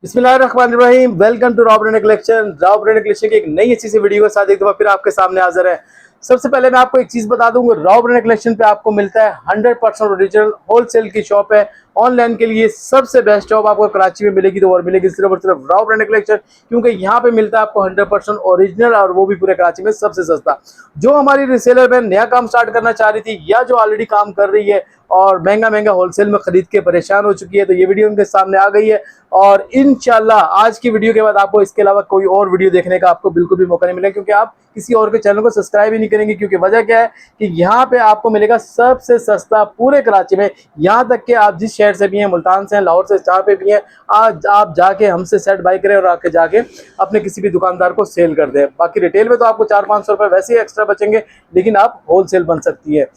बिस्मिल्लाहिर्रहमानिर्रहीम। Welcome to raw brand collection. Raw brand collection की एक नई अच्छी सी वीडियो के साथ एक दफा फिर आपके सामने हाजिर है। सबसे पहले मैं आपको एक चीज बता दूं, रॉ ब्रांड कलेक्शन पे आपको मिलता है 100% ओरिजिनल होलसेल की शॉप है। ऑनलाइन के लिए सबसे बेस्ट शॉप आपको कराची में मिलेगी, तो और मिलेगी सिर्फ और सिर्फ रॉ ब्रांड कलेक्शन, क्योंकि यहाँ पे मिलता है आपको 100% ओरिजिनल और वो भी पूरे कराची में सबसे सस्ता। जो हमारी रिसेलर बहन नया काम स्टार्ट करना चाह रही थी या जो ऑलरेडी काम कर रही है और महंगा महंगा होलसेल में खरीद के परेशान हो चुकी है, तो ये वीडियो उनके सामने आ गई है। और इंशाल्लाह आज की वीडियो के बाद आपको इसके अलावा कोई और वीडियो देखने का आपको बिल्कुल भी मौका नहीं मिलेगा, क्योंकि आप किसी और के चैनल को सब्सक्राइब ही नहीं करेंगे। क्योंकि वजह क्या है कि यहाँ पे आपको मिलेगा सबसे सस्ता पूरे कराची में। यहाँ तक कि आप जिस शहर से भी हैं, मुल्तान से हैं, लाहौर से, जहाँ पे भी हैं, आज आप जाके हमसे सेट बाई करें और आके जाके अपने किसी भी दुकानदार को सेल कर दें। बाकी रिटेल में तो आपको 400-500 रुपये वैसे ही एक्स्ट्रा बचेंगे, लेकिन आप होलसेल बन सकती है।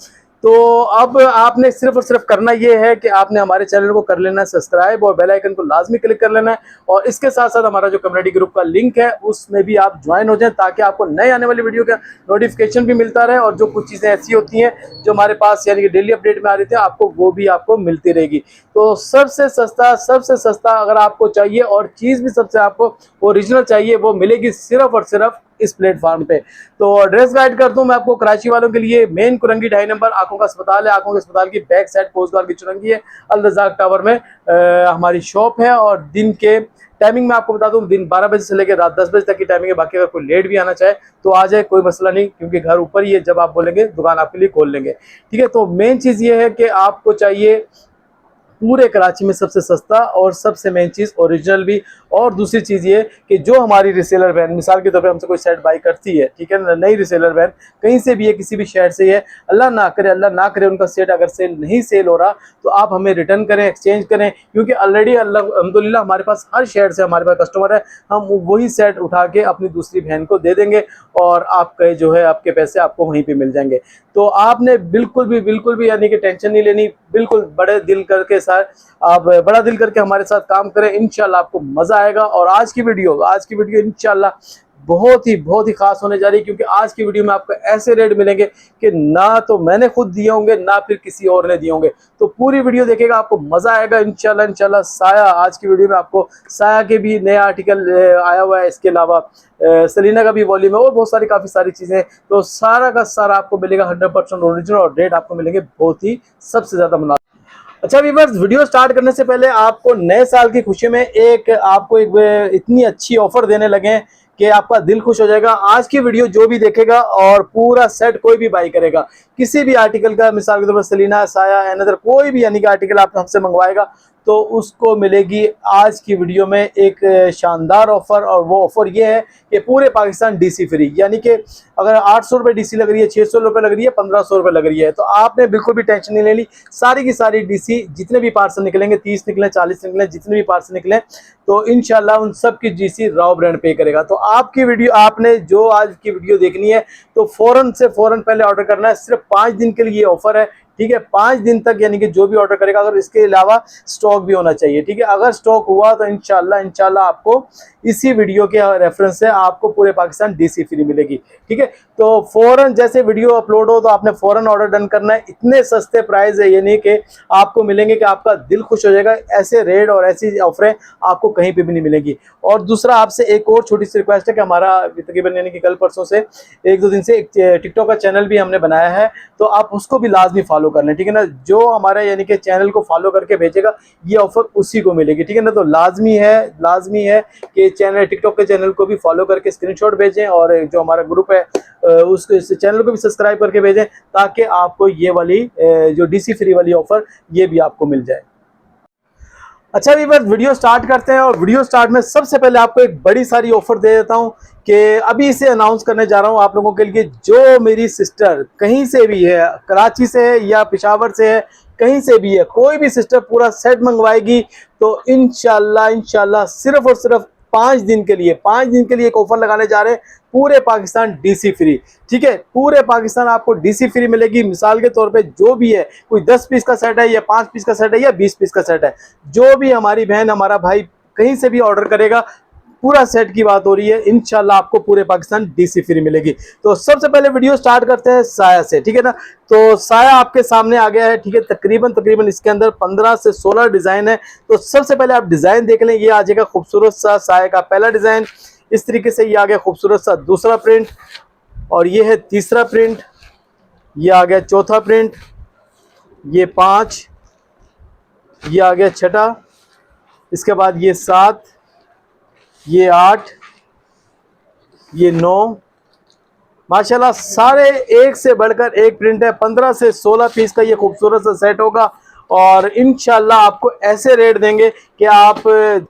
तो अब आपने सिर्फ और सिर्फ करना ये है कि आपने हमारे चैनल को कर लेना है सब्सक्राइब और बेल आइकन को लाजमी क्लिक कर लेना है। और इसके साथ साथ हमारा जो कम्युनिटी ग्रुप का लिंक है उसमें भी आप ज्वाइन हो जाएं, ताकि आपको नए आने वाली वीडियो का नोटिफिकेशन भी मिलता रहे और जो कुछ चीज़ें ऐसी होती हैं जो हमारे पास यानी कि डेली अपडेट में आ रही थी आपको वो भी आपको मिलती रहेगी। तो सबसे सस्ता अगर आपको चाहिए और चीज़ भी सबसे आपको ओरिजिनल चाहिए, वो मिलेगी सिर्फ और सिर्फ इस प्लेटफॉर्म पे। तो एड्रेस गाइड कर दूं मैं आपको कराची वालों के लिए। मेन कुरंगी 2.5 नंबर आंखों का अस्पताल है। आंखों के अस्पताल की बैक साइड कोस्ट गार्ड की चुरंगी है। अल रज़ाक टावर में हमारी शॉप है। और दिन के टाइमिंग में आपको बता दूं, दिन 12 बजे से लेकर रात 10 बजे तक की टाइमिंग है। बाकी अगर कोई लेट भी आना चाहे तो आ जाए, कोई मसला नहीं, क्योंकि घर ऊपर ही है। जब आप बोलेंगे दुकान आपके लिए खोल लेंगे। ठीक है, तो मेन चीज़ ये है कि आपको चाहिए पूरे कराची में सबसे सस्ता और सबसे मेन चीज़ ओरिजिनल भी। और दूसरी चीज़ ये कि जो हमारी रिसेलर बहन मिसाल के तौर पे हमसे कोई सेट बाई करती है, ठीक है ना, नई रिसेलर बहन कहीं से भी है, किसी भी शहर से है, अल्लाह ना करे उनका सेट अगर सेल नहीं सेल हो रहा तो आप हमें रिटर्न करें, एक्सचेंज करें। क्योंकि ऑलरेडी अल्हम्दुलिल्लाह हमारे पास हर शहर से हमारे पास कस्टमर है। हम वही सेट उठा के अपनी दूसरी बहन को दे देंगे और आपके जो है आपके पैसे आपको वहीं पर मिल जाएंगे। तो आपने बिल्कुल भी यानी कि टेंशन नहीं लेनी। बिल्कुल बड़े दिल करके आप बड़ा दिल करके हमारे साथ काम करें, इंशाल्लाह आपको मजा आएगा। और आज की वीडियो इंशाल्लाह बहुत ही खास होने जा रही है, क्योंकि आज की वीडियो में आपको ऐसे रेट मिलेंगे कि ना तो मैंने खुद दिए होंगे ना फिर किसी और ने दिए होंगे। तो पूरी वीडियो देखिएगा, आपको मजा आएगा इंशाल्लाह। साया, आज की वीडियो में आपको साया के भी नया आर्टिकल आया हुआ है। इसके अलावा सेलिना का भी वॉल्यूम है और बहुत सारी काफ़ी सारी चीज़ें। तो सारा का सारा आपको मिलेगा 100% ओरिजिनल और रेट आपको मिलेंगे बहुत ही सबसे ज़्यादा मुनासिब। अच्छा व्यूअर्स, वीडियो स्टार्ट करने से पहले आपको नए साल की खुशी में आपको एक इतनी अच्छी ऑफर देने लगे कि आपका दिल खुश हो जाएगा। आज की वीडियो जो भी देखेगा और पूरा सेट कोई भी बाई करेगा किसी भी आर्टिकल का, मिसाल के तौर पर सेलिना, साया, एनदर कोई भी यानी कि आर्टिकल आप हमसे मंगवाएगा तो उसको मिलेगी आज की वीडियो में एक शानदार ऑफर। और वो ऑफर ये है कि पूरे पाकिस्तान डीसी फ्री, यानी कि अगर 800 रुपये डीसी लग रही है, 600 रुपये लग रही है, 1500 रुपये लग रही है, तो आपने बिल्कुल भी टेंशन नहीं लेनी। सारी की सारी डीसी जितने भी पार्सल निकलेंगे, 30 निकले, 40 निकले, जितने भी पार्सल निकले, तो इंशाल्लाह उन सब की डीसी रॉ ब्रांड पे करेगा। तो आपकी वीडियो, आपने जो आज की वीडियो देखनी है तो फौरन पहले ऑर्डर करना है। सिर्फ 5 दिन के लिए ऑफर है, ठीक है। 5 दिन तक यानी कि जो भी ऑर्डर करेगा, अगर इसके अलावा स्टॉक भी होना चाहिए, ठीक है। अगर स्टॉक हुआ तो इंशाल्लाह आपको इसी वीडियो के रेफरेंस से आपको पूरे पाकिस्तान डीसी फ्री मिलेगी, ठीक है। तो फौरन जैसे वीडियो अपलोड हो तो आपने फौरन ऑर्डर डन करना है। इतने सस्ते प्राइस है, यानी कि आपको मिलेंगे कि आपका दिल खुश हो जाएगा। ऐसे रेट और ऐसी ऑफरें आपको कहीं पे भी नहीं मिलेगी। और दूसरा, आपसे एक और छोटी सी रिक्वेस्ट है कि हमारा तकरीबन यानी कि कल परसों से 1-2 दिन से एक टिकटॉक का चैनल भी हमने बनाया है, तो आप उसको भी लाजमी फॉलो कर लें, ठीक है ना। जो हमारे यानी कि चैनल को फॉलो करके भेजेगा ये ऑफर उसी को मिलेगी, ठीक है ना। तो लाजमी है कि चैनल, टिकटॉक के चैनल को भी फॉलो करके स्क्रीनशॉट भेजें और जो हमारा ग्रुप है उस चैनल को भी सब्सक्राइब करके भेजें, ताकि आपको ये वाली जो डीसी फ्री वाली ऑफर ये भी आपको मिल जाए। अच्छा व्यूअर्स, वीडियो स्टार्ट करते हैं। और वीडियो स्टार्ट में सबसे पहले आपको एक बड़ी सारी ऑफर दे देता हूं कि अभी इसे अनाउंस करने जा रहा हूं आप लोगों के लिए। जो मेरी सिस्टर कहीं से भी है, कराची से है या पेशावर से है, कहीं से भी है, कोई भी सिस्टर पूरा सेट मंगवाएगी तो इंशाल्लाह सिर्फ और सिर्फ 5 दिन के लिए एक ऑफर लगाने जा रहे हैं, पूरे पाकिस्तान डीसी फ्री, ठीक है। पूरे पाकिस्तान आपको डीसी फ्री मिलेगी। मिसाल के तौर पे जो भी है, कोई 10 पीस का सेट है या 5 पीस का सेट है या 20 पीस का सेट है, जो भी हमारी बहन, हमारा भाई कहीं से भी ऑर्डर करेगा पूरा सेट की बात हो रही है, इंशाल्लाह आपको पूरे पाकिस्तान डीसी फ्री मिलेगी। तो सबसे पहले वीडियो स्टार्ट करते हैं साया से, ठीक है ना। तो साया आपके सामने आ गया है, ठीक है। तकरीबन इसके अंदर 15 से 16 डिजाइन है। तो सबसे पहले आप डिजाइन देख लें। ये आ जाएगा खूबसूरत सा साया का पहला डिजाइन, इस तरीके से ये आ गया खूबसूरत सा दूसरा प्रिंट, और ये है तीसरा प्रिंट, ये आ गया चौथा प्रिंट, ये 5, ये आ गया छठा, इसके बाद ये 7, ये 8, ये 9। माशाल्लाह सारे एक से बढ़कर एक प्रिंट है। 15 से 16 पीस का ये खूबसूरत सा सेट होगा, और इंशाल्लाह आपको ऐसे रेट देंगे कि आप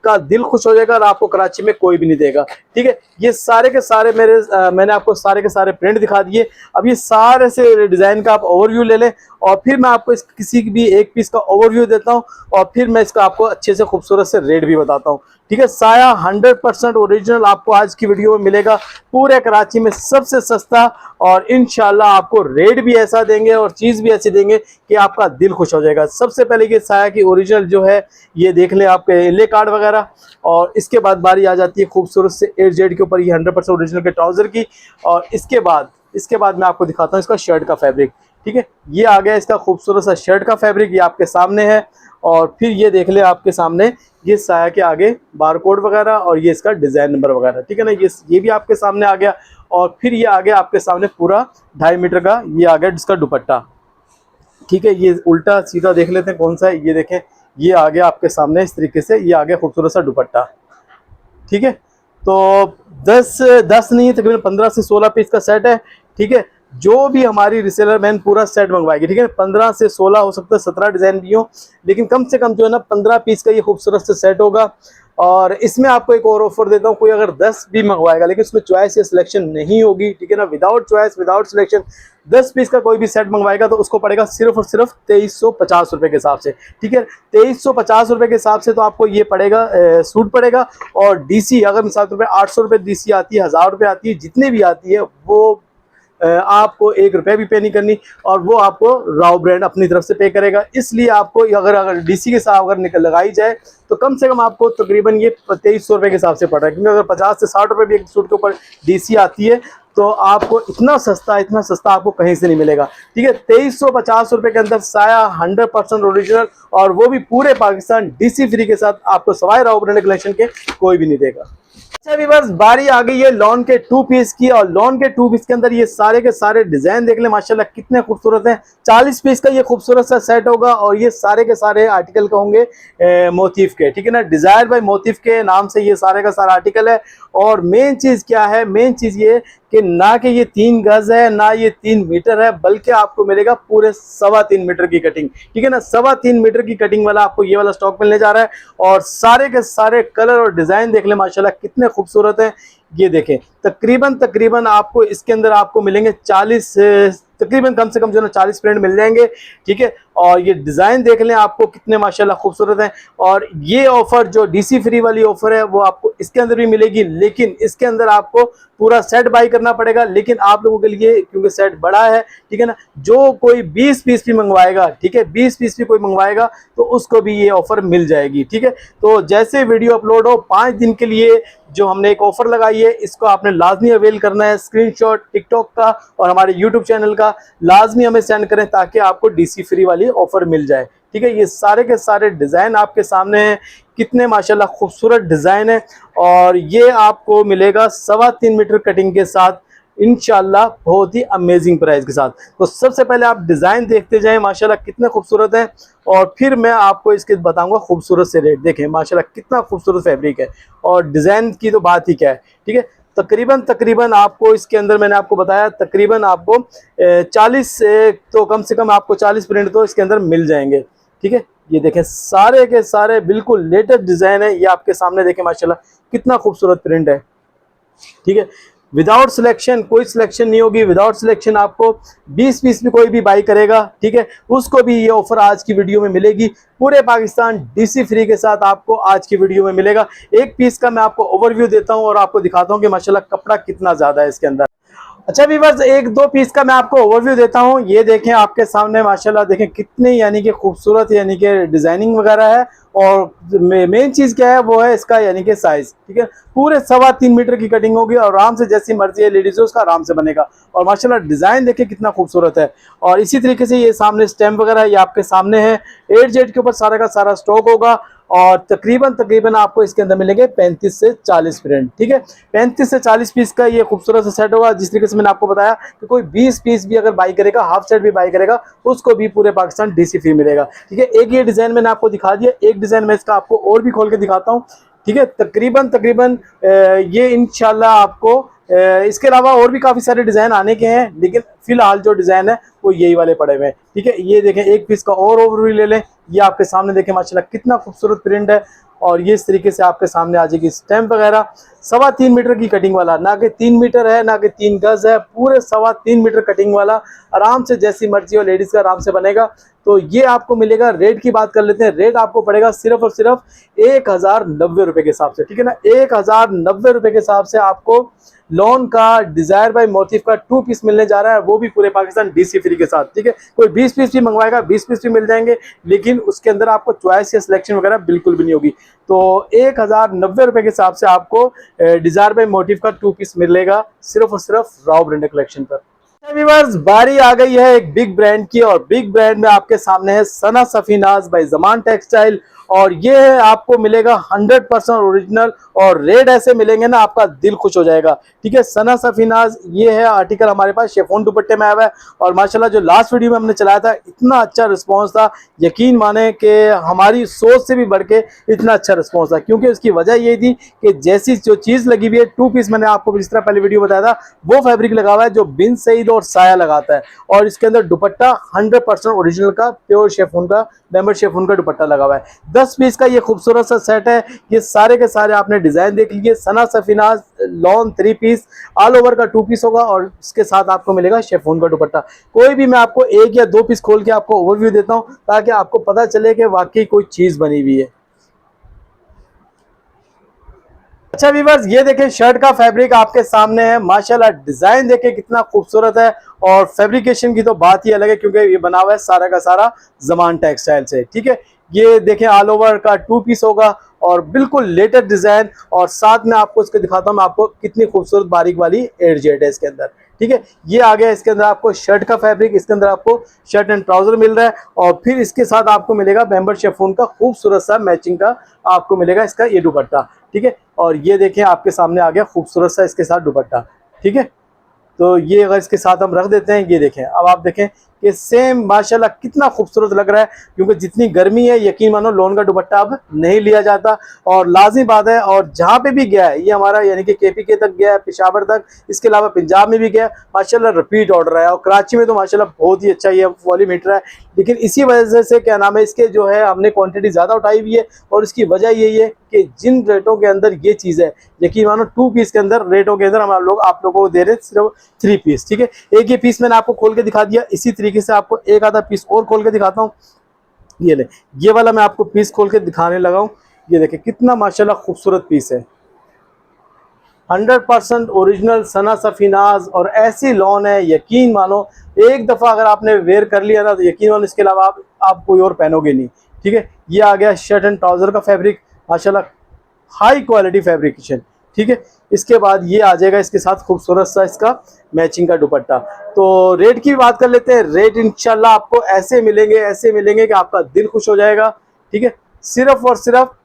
का दिल खुश हो जाएगा, और आपको कराची में कोई भी नहीं देगा, ठीक है। ये सारे के सारे मैंने आपको सारे के सारे प्रिंट दिखा दिए। अब ये सारे से डिज़ाइन का आप ओवरव्यू ले लें, और फिर मैं आपको इस किसी भी एक पीस का ओवरव्यू देता हूँ, और फिर मैं इसका आपको अच्छे से खूबसूरत से रेट भी बताता हूँ, ठीक है। साया 100% ओरिजिनल आपको आज की वीडियो में मिलेगा, पूरे कराची में सबसे सस्ता, और इंशाल्लाह आपको रेट भी ऐसा देंगे और चीज़ भी ऐसी देंगे कि आपका दिल खुश हो जाएगा। सबसे पहले ये साया की ओरिजिनल जो है ये देख लें, आपके ले कार्ड वगैरह, और इसके बाद बारी आ जाती है खूबसूरत से 8Z के ऊपर ये 100% ओरिजिनल के ट्राउज़र की, और इसके बाद मैं आपको दिखाता हूँ इसका शर्ट का फैब्रिक, ठीक है। ये आ गया इसका खूबसूरत सा शर्ट का फैब्रिक, ये आपके सामने है। और फिर ये देख ले आपके सामने ये साया के आगे बारकोड वगैरह, और ये इसका डिज़ाइन नंबर वगैरह, ठीक है ना। ये भी आपके सामने आ गया, और फिर ये आ गया आपके सामने पूरा 2.5 मीटर का ये आ गया जिसका दुपट्टा, ठीक है। ये उल्टा सीधा देख लेते हैं कौन सा है। ये देखें, ये आ गया आपके सामने इस तरीके से, ये आ गया खूबसूरत सा दुपट्टा, ठीक है। तो 10 नहीं है, तकरीबन 15 से 16 पीस का सेट है, ठीक है। जो भी हमारी रिसेलर मैन पूरा सेट मंगवाएगी, ठीक है। 15 से 16 हो सकता है, 17 डिज़ाइन भी हो, लेकिन कम से कम जो है ना 15 पीस का ये खूबसूरत से सेट होगा। और इसमें आपको एक और ऑफर देता हूँ, कोई अगर 10 भी मंगवाएगा लेकिन उसमें चॉइस या सिलेक्शन नहीं होगी, ठीक है ना, without choice without selection 10 piece का कोई भी सेट मंगवाएगा तो उसको पड़ेगा सिर्फ और सिर्फ 2350 रुपये के हिसाब से, ठीक है। 2350 रुपये के हिसाब से तो आपको ये पड़ेगा, सूट पड़ेगा। और डीसी अगर मिसाल तौर पर 800 रुपये डीसी आती है, 1000 रुपये आती है, जितने भी आती है वो आपको 1 रुपया भी पे नहीं करनी, और वो आपको राव ब्रांड अपनी तरफ से पे करेगा। इसलिए आपको अगर डीसी के साथ अगर लगाई जाए तो कम से कम आपको तकरीबन ये 2300 रुपये के हिसाब से पड़ रहा है, क्योंकि अगर 50 से 60 रुपये भी एक सूट के ऊपर डीसी आती है तो आपको इतना सस्ता आपको कहीं से नहीं मिलेगा, ठीक है। 2350 रुपये के अंदर साया 100% ओरिजिनल, और वो भी पूरे पाकिस्तान डीसी फ्री के साथ, आपको सवाए राव ब्रांड कलेक्शन के कोई भी नहीं देगा। अच्छा व्यूअर्स, बारी आ गई है लॉन के 2 पीस की, और लॉन के 2 पीस के अंदर ये सारे के सारे डिजाइन देख ले माशाल्लाह कितने खूबसूरत हैं। 40 पीस का ये खूबसूरत सा सेट होगा, और ये सारे के सारे आर्टिकल का होंगे मोटिफ के, ठीक है ना। डिजायर बाय मोटिफ के नाम से ये सारे का सारा आर्टिकल है। और मेन चीज क्या है, मेन चीज ये कि ना कि ये 3 गज है ना ये 3 मीटर है, बल्कि आपको मिलेगा पूरे 3.25 मीटर की कटिंग, ठीक है ना। 3.25 मीटर की कटिंग वाला आपको ये वाला स्टॉक मिलने जा रहा है। और सारे के सारे कलर और डिजाइन देख ले माशाल्लाह कितने खूबसूरत हैं। ये देखें, तकरीबन आपको इसके अंदर आपको मिलेंगे 40 तकरीबन कम से कम जो है 40 प्रिंट मिल जाएंगे, ठीक है। और ये डिज़ाइन देख लें आपको कितने माशाल्लाह खूबसूरत हैं। और ये ऑफ़र जो डीसी फ्री वाली ऑफ़र है वो आपको इसके अंदर भी मिलेगी, लेकिन इसके अंदर आपको पूरा सेट बाई करना पड़ेगा। लेकिन आप लोगों के लिए क्योंकि सेट बड़ा है, ठीक है ना, जो कोई 20 पीस भी मंगवाएगा, ठीक है, 20 पीस भी कोई मंगवाएगा तो उसको भी ये ऑफ़र मिल जाएगी, ठीक है। तो जैसे वीडियो अपलोड हो 5 दिन के लिए जो हमने एक ऑफ़र लगाई है, इसको आपने लाजमी अवेल करना है। स्क्रीनशॉट टिकटॉक का और हमारे यूट्यूब चैनल का लाजमी हमें सेंड करें ताकि आपको डीसी फ्री वाली ऑफ़र मिल जाए, ठीक है। ये सारे के सारे डिज़ाइन आपके सामने हैं, कितने माशाल्लाह खूबसूरत डिज़ाइन है। और ये आपको मिलेगा 3.25 मीटर कटिंग के साथ, इंशाल्लाह बहुत ही अमेजिंग प्राइस के साथ। तो सबसे पहले आप डिज़ाइन देखते जाएं माशाल्लाह कितने खूबसूरत हैं, और फिर मैं आपको इसके बताऊंगा खूबसूरत से रेट। देखें माशाल्लाह कितना खूबसूरत फैब्रिक है, और डिज़ाइन की तो बात ही क्या है, ठीक है। तकरीबन आपको इसके अंदर मैंने आपको बताया तकरीबन आपको 40 तो कम से कम आपको 40 प्रिंट तो इसके अंदर मिल जाएंगे, ठीक है। ये देखें सारे के सारे बिल्कुल लेटेस्ट डिज़ाइन है, ये आपके सामने देखें माशाल्लाह कितना खूबसूरत प्रिंट है, ठीक है। विदाउट सिलेक्शन कोई सिलेक्शन नहीं होगी, विदाउट सिलेक्शन आपको 20 पीस भी कोई भी बाई करेगा, ठीक है, उसको भी ये ऑफर आज की वीडियो में मिलेगी। पूरे पाकिस्तान डीसी फ्री के साथ आपको आज की वीडियो में मिलेगा। एक पीस का मैं आपको ओवरव्यू देता हूं और आपको दिखाता हूं कि माशाल्लाह कपड़ा कितना ज़्यादा है इसके अंदर। अच्छा व्यूअर्स, एक दो पीस का मैं आपको ओवरव्यू देता हूँ। ये देखें आपके सामने माशाल्लाह, देखें कितने यानी कि खूबसूरत यानी कि डिजाइनिंग वगैरह है। और मेन चीज क्या है वो है इसका यानी कि साइज। ठीक है, पूरे 3.25 मीटर की कटिंग होगी और आराम से जैसी मर्जी है लेडीज हो उसका आराम से बनेगा। और माशाल्लाह डिजाइन देखें कितना खूबसूरत है। और इसी तरीके से ये सामने स्टैम्प वगैरह ये आपके सामने है। 8 जेड के ऊपर सारा का सारा स्टॉक होगा। और तकरीबन तकरीबन आपको इसके अंदर मिलेंगे 35 से 40 प्रिंट। ठीक है, 35 से 40 पीस का ये खूबसूरत सा सेट होगा। जिस तरीके से मैंने आपको बताया कि कोई 20 पीस भी अगर बाई करेगा, हाफ सेट भी बाई करेगा, उसको भी पूरे पाकिस्तान डीसी फ्री मिलेगा। ठीक है, एक ये डिजाइन मैंने आपको दिखा दिया, एक डिजाइन मैं इसका आपको और भी खोल के दिखाता हूँ। ठीक है, तकरीबन तकरीबन ये इंशाल्लाह आपको इसके अलावा और भी काफी सारे डिजाइन आने के हैं, लेकिन फिलहाल जो डिजाइन है वो यही वाले पड़े हुए हैं। ठीक है, ये देखें एक पीस का और ओवरव्यू ले लें। ये आपके सामने देखें माशाल्लाह कितना खूबसूरत प्रिंट है। और ये इस तरीके से आपके सामने आ जाएगी स्टैम्प वगैरह। 3.25 मीटर की कटिंग वाला, ना कि 3 मीटर है ना कि 3 गज है, पूरे 3.25 मीटर कटिंग वाला। आराम से जैसी मर्जी हो लेडीज का आराम से बनेगा। तो ये आपको मिलेगा। रेट की बात कर लेते हैं, रेट आपको पड़ेगा सिर्फ और सिर्फ 1090 रुपए के हिसाब से। ठीक है ना, 1090 रुपए के हिसाब से आपको लॉन का डिजायर बाय मोटिफ का 2 पीस मिलने जा रहा है, वो भी पूरे पाकिस्तान डीसी फ्री के साथ। ठीक है, कोई 20 पीस भी मंगवाएगा 20 पीस भी मिल जाएंगे, लेकिन उसके अंदर आपको चॉइस या सिलेक्शन वगैरह बिल्कुल भी नहीं होगी। तो 1090 रुपए के हिसाब से आपको डिजायर बाय मोटिफ का 2 पीस मिलेगा सिर्फ और सिर्फ राव ब्रांड कलेक्शन पर। व्यूअर्स, बारी आ गई है एक बिग ब्रांड की, और बिग ब्रांड में आपके सामने है सना सफीनाज बाय ज़मान टेक्सटाइल। और ये है आपको मिलेगा 100% ओरिजिनल, और रेट ऐसे मिलेंगे ना आपका दिल खुश हो जाएगा। ठीक है, सना सफीनाज ये है आर्टिकल हमारे पास शेफोन दुपट्टे में आया हुआ है। और माशाल्लाह जो लास्ट वीडियो में हमने चलाया था इतना अच्छा रिस्पॉन्स था, यकीन माने कि हमारी सोच से भी बढ़ के इतना अच्छा रिस्पॉन्स था। क्योंकि उसकी वजह ये थी कि जैसी जो चीज़ लगी हुई है 2 पीस, मैंने आपको जिस तरह पहले वीडियो बताया था वो फैब्रिक लगा हुआ है जो बिन सईद और साया लगाता है। और इसके अंदर दुपट्टा 100% ओरिजिनल का प्योर शेफोन का मेंबर शेफोन का दुपट्टा लगा हुआ है। 10 पीस का ये खूबसूरत सा सेट है। ये सारे के सारे आपने डिजाइन देख लीजिए। Sana Safinaz lawn 3 piece all over का 2 पीस होगा, और इसके साथ आपको मिलेगा शेफोन का दुपट्टा। कोई भी मैं आपको 1 या 2 पीस खोल के आपको ओवरव्यू देता हूं, ताकि आपको पता चले कि वाकई कोई चीज बनी हुई है। अच्छा व्यूअर्स, ये देखें शर्ट का फैब्रिक आपके सामने है। माशाल्लाह डिजाइन देखें कितना खूबसूरत है। और फैब्रिकेशन की तो बात ही अलग है, क्योंकि ये बना हुआ है सारा का सारा ज़मान टेक्सटाइल से। ठीक है, ये देखें ऑल ओवर का 2 पीस होगा, और बिल्कुल लेटेस्ट डिजाइन। और साथ में आपको इसके दिखाता हूं मैं आपको कितनी खूबसूरत बारीक वाली 8 जेड है इसके अंदर। ठीक है, ये आ गया इसके अंदर आपको शर्ट का फैब्रिक। इसके अंदर आपको शर्ट एंड ट्राउजर मिल रहा है, और फिर इसके साथ आपको मिलेगा मेंबर शेफोन का खूबसूरत सा मैचिंग का आपको मिलेगा इसका ये दुपट्टा। ठीक है, और ये देखें आपके सामने आ गया खूबसूरत सा इसके साथ दुपट्टा। ठीक है, तो ये अगर इसके साथ हम रख देते हैं, ये देखें अब आप देखें कि सेम माशाल्लाह कितना खूबसूरत लग रहा है। क्योंकि जितनी गर्मी है यकीन मानो लोन का दुपट्टा अब नहीं लिया जाता, और लाजिम बात है। और जहाँ पे भी गया है ये हमारा यानी कि KPK तक गया है, पेशावर तक, इसके अलावा पंजाब में भी गया है, माशाल्लाह रिपीट ऑर्डर है। और कराची में तो माशाल्लाह बहुत ही अच्छा ये वॉल्यूम हीटर है। लेकिन इसी वजह से क्या नाम है इसके जो है हमने क्वांटिटी ज़्यादा उठाई हुई है, और इसकी वजह यही है कि जिन रेटों के अंदर ये चीज़ है, यकीन मानो 2 पीस के अंदर रेटों के अंदर हम लोग आप लोगों को दे रहे सिर्फ 3 पीस। ठीक है, एक ये पीस मैंने आपको खोल के दिखा दिया। इसी तरीके से आपको एक आधा पीस और खोल के दिखाता हूँ। ये ले, ये वाला मैं आपको पीस खोल के दिखाने लगा हूँ। ये देखें कितना माशाल्लाह खूबसूरत पीस है। 100% ओरिजिनल सना सफीनाज, और ऐसी लॉन है यकीन मानो एक दफ़ा अगर आपने वेयर कर लिया ना तो यकीन मानो इसके अलावा आप कोई और पहनोगे नहीं। ठीक है, ये आ गया शर्ट एंड ट्राउज़र का फैब्रिक, माशाल्लाह हाई क्वालिटी फैब्रिकेशन। ठीक है, इसके बाद ये आ जाएगा इसके साथ खूबसूरत सा इसका मैचिंग का दुपट्टा। तो रेट की बात कर लेते हैं। रेट इंशाल्लाह आपको ऐसे मिलेंगे कि आपका दिल खुश हो जाएगा। ठीक है, सिर्फ और सिर्फ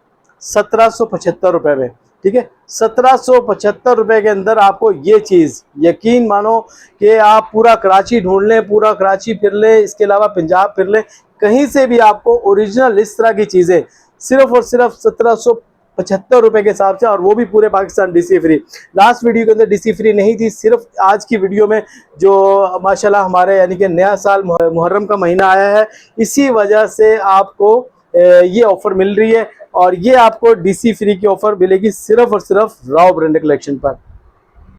1775 रुपए में। ठीक है, 1775 रुपए के अंदर आपको ये चीज़ यकीन मानो कि आप पूरा कराची ढूंढ लें, पूरा कराची फिर लें, इसके अलावा पंजाब फिर लें, कहीं से भी आपको ओरिजिनल इस तरह की चीज़ें सिर्फ और सिर्फ 1775 रुपए के हिसाब से, और वो भी पूरे Pakistan DC free. Last video के अंदर डीसी फ्री नहीं थी, सिर्फ आज की वीडियो में जो माशाल्लाह हमारे यानी कि नया साल मुहर्रम का महीना आया है, इसी वजह से आपको ये ऑफर मिल रही है। और ये आपको डीसी फ्री की ऑफर मिलेगी सिर्फ और सिर्फ राव ब्रांड कलेक्शन पर।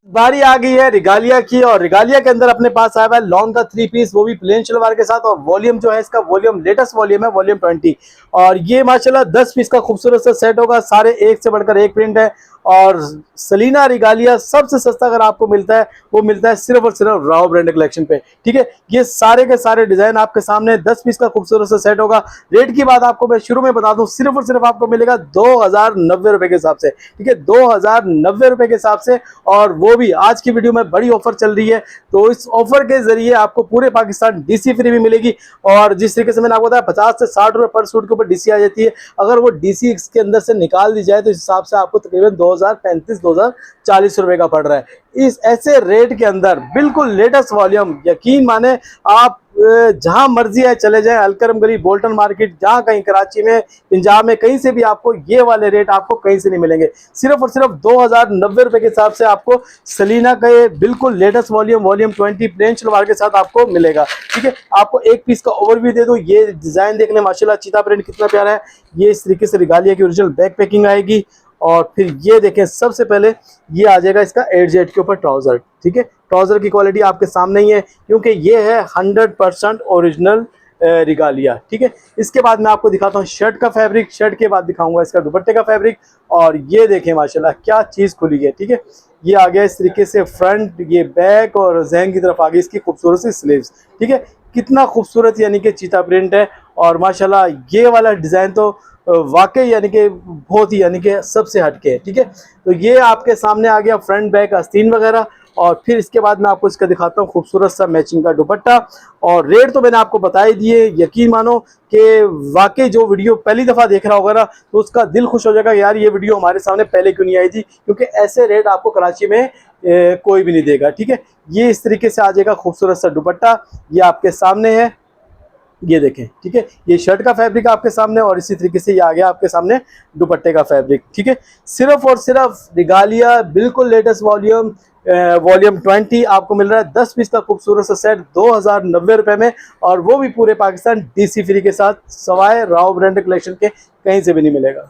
बारी आ गई है रिगालिया की, और रिगालिया के अंदर अपने पास आया हुआ है लॉन का 3 पीस, वो भी प्लेन शलवार के साथ, और वॉल्यूम जो है इसका वॉल्यूम लेटेस्ट वॉल्यूम है, वॉल्यूम 20। और ये माशाल्लाह 10 पीस का खूबसूरत सा सेट होगा, सारे एक से बढ़कर एक प्रिंट है। और सलीना रिगालिया सबसे सस्ता अगर आपको मिलता है वो मिलता है सिर्फ और सिर्फ राव ब्रांड कलेक्शन पे, ठीक है। ये सारे के सारे डिजाइन आपके सामने 10 पीस का खूबसूरत सा सेट होगा। रेट की बात आपको मैं शुरू में बता दूं, सिर्फ और सिर्फ आपको मिलेगा 2090 रुपए के हिसाब से, ठीक है, 2090 रुपए के हिसाब से। और वो भी आज की वीडियो में बड़ी ऑफर चल रही है, तो इस ऑफर के जरिए आपको पूरे पाकिस्तान डीसी फ्री भी मिलेगी। और जिस तरीके से मैंने आपको बताया 50 से 60 रुपए पर सूट के ऊपर डीसी आ जाती है, अगर वो डीसी इसके अंदर से निकाल दी जाए तो इस हिसाब से आपको तकरीबन 2040 रुपए का पड़ रहा है। इस ऐसे रेट के अंदर बिल्कुल लेटेस्ट वॉल्यूम, यकीन माने आप जहां मर्जी है चले जाएं, अलकरम गली, बोल्टन मार्केट, जहां कहीं कराची में, पंजाब में, कहीं से भी आपको ये वाले रेट आपको कहीं से नहीं मिलेंगे। सिर्फ और सिर्फ 2090 रुपए के हिसाब से आपको सलीना का ये बिल्कुल latest volume, volume 20 plain salwar के साथ आपको मिलेगा, ठीक है। आपको एक पीस का ओवरव्यू दे दूं, ये डिजाइन देख लें माशाल्लाह, चीता प्रिंट कितना प्यारा है। ये इस तरीके से रिगालिया की ओरिजिनल बैक पैकिंग आएगी। और फिर ये देखें, सबसे पहले ये आ जाएगा इसका 8Z के ऊपर ट्राउजर, ठीक है। ट्राउजर की क्वालिटी आपके सामने ही है, क्योंकि ये है 100% ओरिजिनल रिगालिया, ठीक है। इसके बाद मैं आपको दिखाता हूँ शर्ट का फैब्रिक, शर्ट के बाद दिखाऊंगा इसका दुपट्टे का फैब्रिक। और ये देखें माशाल्लाह क्या चीज़ खुली है, ठीक है। ये आ गया इस तरीके से फ्रंट, ये बैक, और जहन की तरफ आ गई इसकी खूबसूरत सी स्लीव्स, ठीक है। कितना खूबसूरत यानी कि चीता प्रिंट है। और माशाल्लाह ये वाला डिज़ाइन तो वाकई यानी कि बहुत ही यानी कि सबसे हटके है, ठीक है। तो ये आपके सामने आ गया फ्रंट बैक आस्तीन वगैरह। और फिर इसके बाद मैं आपको इसका दिखाता हूँ खूबसूरत सा मैचिंग का दुपट्टा। और रेट तो मैंने आपको बता ही दिए, यकीन मानो कि वाकई जो वीडियो पहली दफ़ा देख रहा होगा ना तो उसका दिल खुश हो जाएगा, यार ये वीडियो हमारे सामने पहले क्यों नहीं आई थी, क्योंकि ऐसे रेट आपको कराची में कोई भी नहीं देगा, ठीक है। ये इस तरीके से आ जाएगा खूबसूरत सा दुपट्टा, ये आपके सामने है, ये देखें, ठीक है। ये शर्ट का फैब्रिक आपके सामने, और इसी तरीके से ये आ गया आपके सामने दुपट्टे का फैब्रिक, ठीक है। सिर्फ और सिर्फ रिगालिया बिल्कुल लेटेस्ट वॉल्यूम, वॉल्यूम 20 आपको मिल रहा है 10 पीस का खूबसूरत सा सेट 2090 रुपए में, और वो भी पूरे पाकिस्तान डीसी फ्री के साथ, सवाए राव ब्रांड कलेक्शन के कहीं से भी नहीं मिलेगा।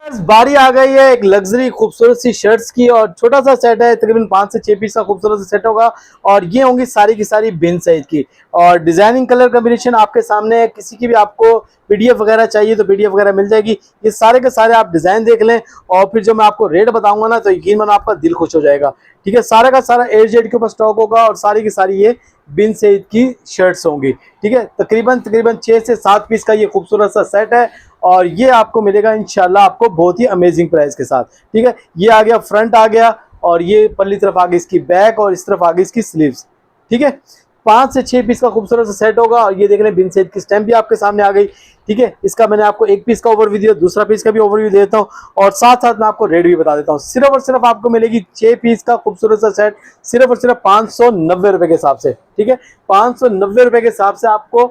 बारी आ गई है एक लग्जरी खूबसूरत सी शर्ट्स की, और छोटा सा सेट है, तकरीबन 5 से 6 पीस का खूबसूरत सा सेट होगा। और ये होंगी सारी की सारी बिन साइज की, और डिजाइनिंग कलर कॉम्बिनेशन आपके सामने है। किसी की भी आपको पीडीएफ वगैरह चाहिए तो पीडीएफ वगैरह मिल जाएगी। ये सारे के सारे आप डिजाइन देख लें, और फिर जो मैं आपको रेट बताऊंगा ना तो यकीन मानो आपका दिल खुश हो जाएगा, ठीक है। सारा का सारा AZ के ऊपर स्टॉक होगा, और सारी की सारी ये बिन सईद की शर्ट्स होंगी, ठीक है। तकरीबन 6 से 7 पीस का ये खूबसूरत सा सेट है, और ये आपको मिलेगा इंशाल्लाह आपको बहुत ही अमेजिंग प्राइस के साथ, ठीक है। ये आ गया फ्रंट आ गया, और ये पल्ली तरफ आ गई इसकी बैक, और इस तरफ आ गई इसकी स्लीव्स, ठीक है। 5 से 6 पीस का खूबसूरत सा सेट होगा, और ये देख रहे हैं बिन सईद की स्टैम्प भी आपके सामने आ गई, ठीक है। इसका मैंने आपको एक पीस का ओवरव्यू दिया, दूसरा पीस का भी ओवरव्यू दे देता हूँ, और साथ साथ मैं आपको रेट भी बता देता हूँ। सिर्फ और सिर्फ आपको मिलेगी 6 पीस का खूबसूरत सा सेट सिर्फ और सिर्फ 590 रुपए के हिसाब से, ठीक है। 590 रुपए के हिसाब से आपको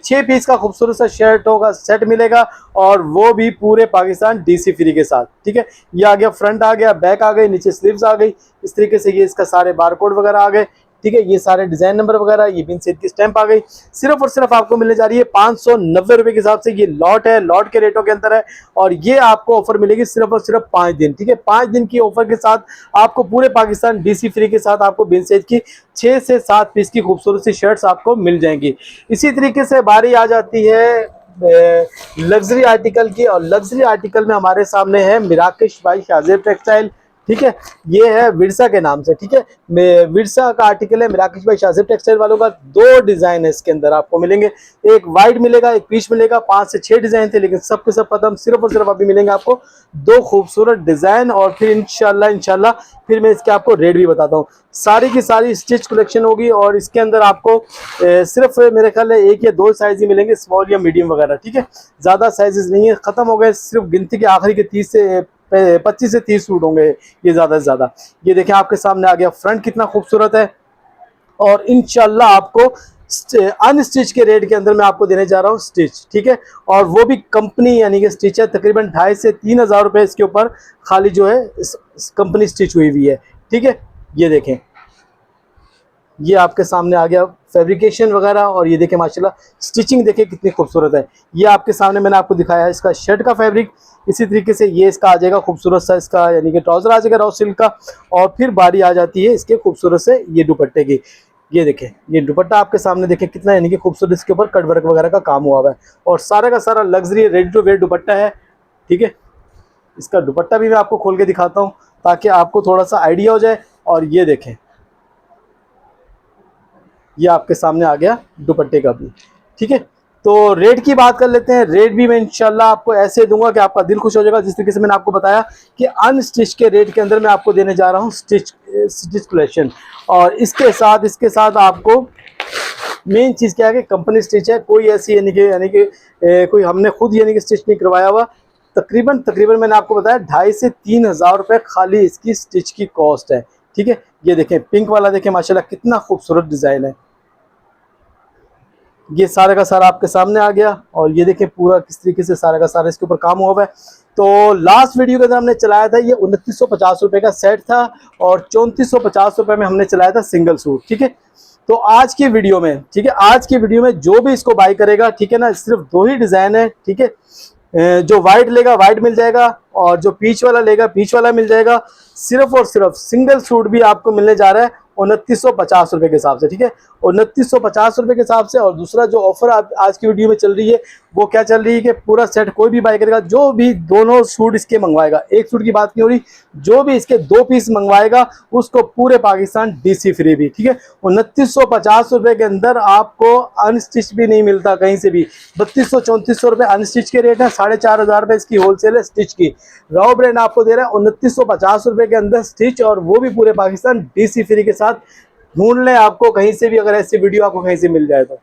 6 पीस का खूबसूरत सा शर्ट होगा, सेट मिलेगा, और वो भी पूरे पाकिस्तान डीसी फ्री के साथ, ठीक है। ये आ गया फ्रंट आ गया, बैक आ गई, नीचे स्लीव्स आ गई, इस तरीके से ये इसका सारे बारकोड वगैरह आ गए, ठीक है। ये सारे डिजाइन नंबर वगैरह, ये बिन सईद की स्टैंप आ गई। सिर्फ और सिर्फ आपको मिलने जा रही है 590 रुपए के हिसाब से। ये लॉट है, लॉट के रेटों के अंदर है, और ये आपको ऑफर मिलेगी सिर्फ और सिर्फ 5 दिन, ठीक है। 5 दिन की ऑफर के साथ आपको पूरे पाकिस्तान डीसी फ्री के साथ आपको बिन सईद की 6 से 7 पीस की खूबसूरत सी शर्ट्स आपको मिल जाएंगी। इसी तरीके से बारी आ जाती है लग्जरी आर्टिकल की, और लग्जरी आर्टिकल में हमारे सामने है मिराकिश बाई शाज़ेब टेक्सटाइल, ठीक है। ये है विरसा के नाम से, ठीक है। विरसा का आर्टिकल है, मिराकिश भाई शाज़ेब टेक्सटाइल वालों का। 2 डिजाइन है इसके अंदर आपको मिलेंगे, एक वाइट मिलेगा, एक पीच मिलेगा। 5 से 6 डिजाइन थे, लेकिन सब के सब खत्म। सिर्फ और सिर्फ अभी मिलेंगे आपको 2 खूबसूरत डिजाइन, और फिर इंशाल्लाह फिर मैं इसके आपको रेट भी बताता हूँ। सारी की सारी स्टिच कलेक्शन होगी, और इसके अंदर आपको सिर्फ मेरे ख्याल है 1 या 2 साइज ही मिलेंगे, स्मॉल या मीडियम वगैरह, ठीक है। ज्यादा साइजेस नहीं है, खत्म हो गए। सिर्फ गिनती के आखिरी के 25 से 30 सूट होंगे ये, ज्यादा से ज्यादा। ये देखें आपके सामने आ गया फ्रंट, कितना खूबसूरत है, और इंशाल्लाह आपको अनस्टिच के रेट के अंदर मैं आपको देने जा रहा हूँ स्टिच, ठीक है। और वो भी कंपनी यानी कि स्टिच है, तकरीबन 2,500 से 3,000 रुपए इसके ऊपर खाली जो है कंपनी स्टिच हुई हुई है, ठीक है। ये देखें, ये आपके सामने आ गया फैब्रिकेशन वगैरह, और ये देखें माशाल्लाह स्टिचिंग देखें कितनी खूबसूरत है। ये आपके सामने मैंने आपको दिखाया है इसका शर्ट का फैब्रिक, इसी तरीके से ये इसका आ जाएगा खूबसूरत सा इसका यानी कि ट्राउजर आ जाएगा रॉ सिल्क का। और फिर बारी आ जाती है इसके खूबसूरत से ये दुपट्टे की। ये देखें, ये दुपट्टा आपके सामने देखें कितना यानी कि खूबसूरत, इसके ऊपर कट वर्क वगैरह का काम हुआ हुआ है और सारा का सारा luxury ready to wear dupatta है। ठीक है, इसका दुपट्टा भी मैं आपको खोल के दिखाता हूँ ताकि आपको थोड़ा सा आइडिया हो जाए। और ये देखें, ये आपके सामने आ गया दुपट्टे का भी। ठीक है, तो रेट की बात कर लेते हैं। रेट भी मैं इंशाल्लाह आपको ऐसे दूंगा कि आपका दिल खुश हो जाएगा। जिस तरीके से मैंने आपको बताया कि अनस्टिच के रेट के अंदर मैं आपको देने जा रहा हूँ स्टिच कलेक्शन। और इसके साथ आपको मेन चीज़ क्या है कि कंपनी स्टिच है, कोई ऐसी यानी कि कोई हमने खुद यानी कि स्टिच नहीं करवाया हुआ। तकरीबन मैंने आपको बताया 2,500 से 3,000 रुपये खाली इसकी स्टिच की कॉस्ट है। ठीक है, ये देखें पिंक वाला देखें माशाल्लाह कितना खूबसूरत डिज़ाइन है। ये सारा का सारा आपके सामने आ गया और ये देखें पूरा किस तरीके से सारा का सारा इसके ऊपर काम हुआ है। तो लास्ट वीडियो के अंदर हमने चलाया था ये 2950 रुपये का सेट था और 3450 रुपये में हमने चलाया था सिंगल सूट। ठीक है, तो आज की वीडियो में, ठीक है, आज की वीडियो में जो भी इसको बाई करेगा, ठीक है ना, सिर्फ 2 ही डिज़ाइन है। ठीक है, जो वाइट लेगा वाइट मिल जाएगा और जो पीच वाला लेगा पीच वाला मिल जाएगा। सिर्फ और सिर्फ सिंगल सूट भी आपको मिलने जा रहा है 2950 रुपये के हिसाब से। ठीक है, 2950 रुपये के हिसाब से। और दूसरा जो ऑफर आज की वीडियो में चल रही है वो क्या चल रही है कि पूरा सेट कोई भी बाय करेगा, जो भी दोनों सूट इसके मंगवाएगा, एक सूट की बात नहीं हो रही, जो भी इसके 2 पीस मंगवाएगा उसको पूरे पाकिस्तान डीसी फ्री भी। ठीक है, 2950 रुपये के अंदर आपको अनस्टिच भी नहीं मिलता कहीं से भी। 3200-3400 रुपये अनस्टिच के रेट है, 4,500 रुपये इसकी होलसेल है स्टिच की। रॉ ब्रांड आपको दे रहा है 2950 रुपये के अंदर स्टिच, और वो भी पूरे पाकिस्तान डीसी फ्री के साथ। ढूंढ लें आपको कहीं से भी, अगर ऐसी वीडियो आपको कहीं से मिल जाए तो।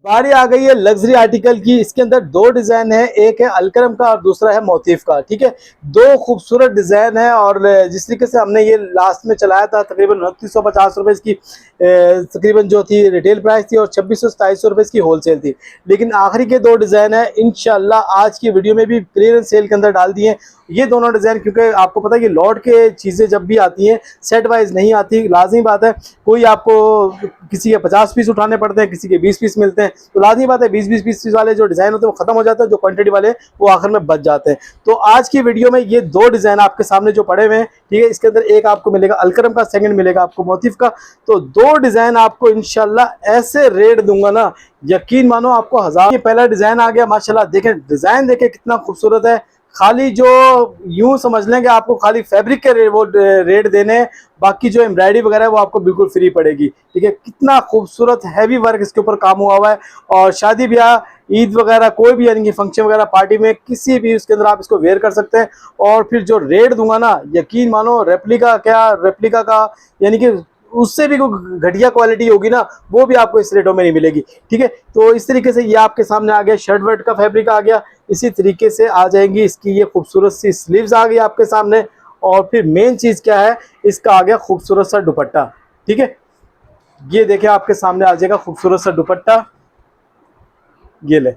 बारी आ गई है लग्जरी आर्टिकल की। इसके अंदर 2 डिजाइन है, एक है अलकरम का और दूसरा है मोतीफ का। ठीक है, 2 खूबसूरत डिजाइन है। और जिस तरीके से हमने ये लास्ट में चलाया था तकरीबन 2950 रुपये इसकी तकरीबन जो थी रिटेल प्राइस थी और 2600-2700 रुपये इसकी होलसेल थी। लेकिन आखिरी के 2 डिजाइन है इंशाल्लाह आज की वीडियो में भी क्लियरेंस सेल के अंदर डाल दिए ये दोनों डिजाइन, क्योंकि आपको पता है कि लॉट के चीज़ें जब भी आती हैं सेट वाइज नहीं आती। लाजमी बात है, कोई आपको किसी के 50 पीस उठाने पड़ते हैं, किसी के 20 पीस मिलते हैं, तो लाजमी बात है 20-20 पीस वाले जो डिज़ाइन होते हैं वो खत्म हो जाते हैं, जो क्वांटिटी वाले वो आखिर में बच जाते हैं। तो आज की वीडियो में ये 2 डिज़ाइन आपके सामने जो पड़े हुए हैं, ठीक है, इसके अंदर एक आपको मिलेगा अलकरम का, सेकंड मिलेगा आपको मोतीफ का। तो 2 डिज़ाइन आपको इंशाल्लाह ऐसे रेट दूंगा ना, यकीन मानो आपको 1000। ये पहला डिज़ाइन आ गया माशाल्लाह, देखें डिज़ाइन देखें कितना खूबसूरत है। खाली जो यूं समझ लें कि आपको खाली फैब्रिक के वो रेट देने हैं, बाकी जो एम्ब्रॉयडरी वगैरह है वो आपको बिल्कुल फ्री पड़ेगी। ठीक है, कितना खूबसूरत हैवी वर्क इसके ऊपर काम हुआ हुआ है। और शादी ब्याह, ईद वगैरह, कोई भी यानी कि फंक्शन वगैरह, पार्टी में, किसी भी उसके अंदर आप इसको वेयर कर सकते हैं। और फिर जो रेट दूंगा ना, यकीन मानो रेप्लिका का यानी कि उससे भी कोई घटिया क्वालिटी होगी ना, वो भी आपको इस रेटों में नहीं मिलेगी। ठीक है, तो इस तरीके से ये आपके सामने आ गया, शर्ट वर्ट का फैब्रिक आ गया। इसी तरीके से आ जाएंगी इसकी ये खूबसूरत सी स्लीव्स आ गई आपके सामने। और फिर मेन चीज़ क्या है, इसका आ गया खूबसूरत सा दुपट्टा। ठीक है, ये देखें आपके सामने आ जाएगा खूबसूरत सा दुपट्टा। ये ले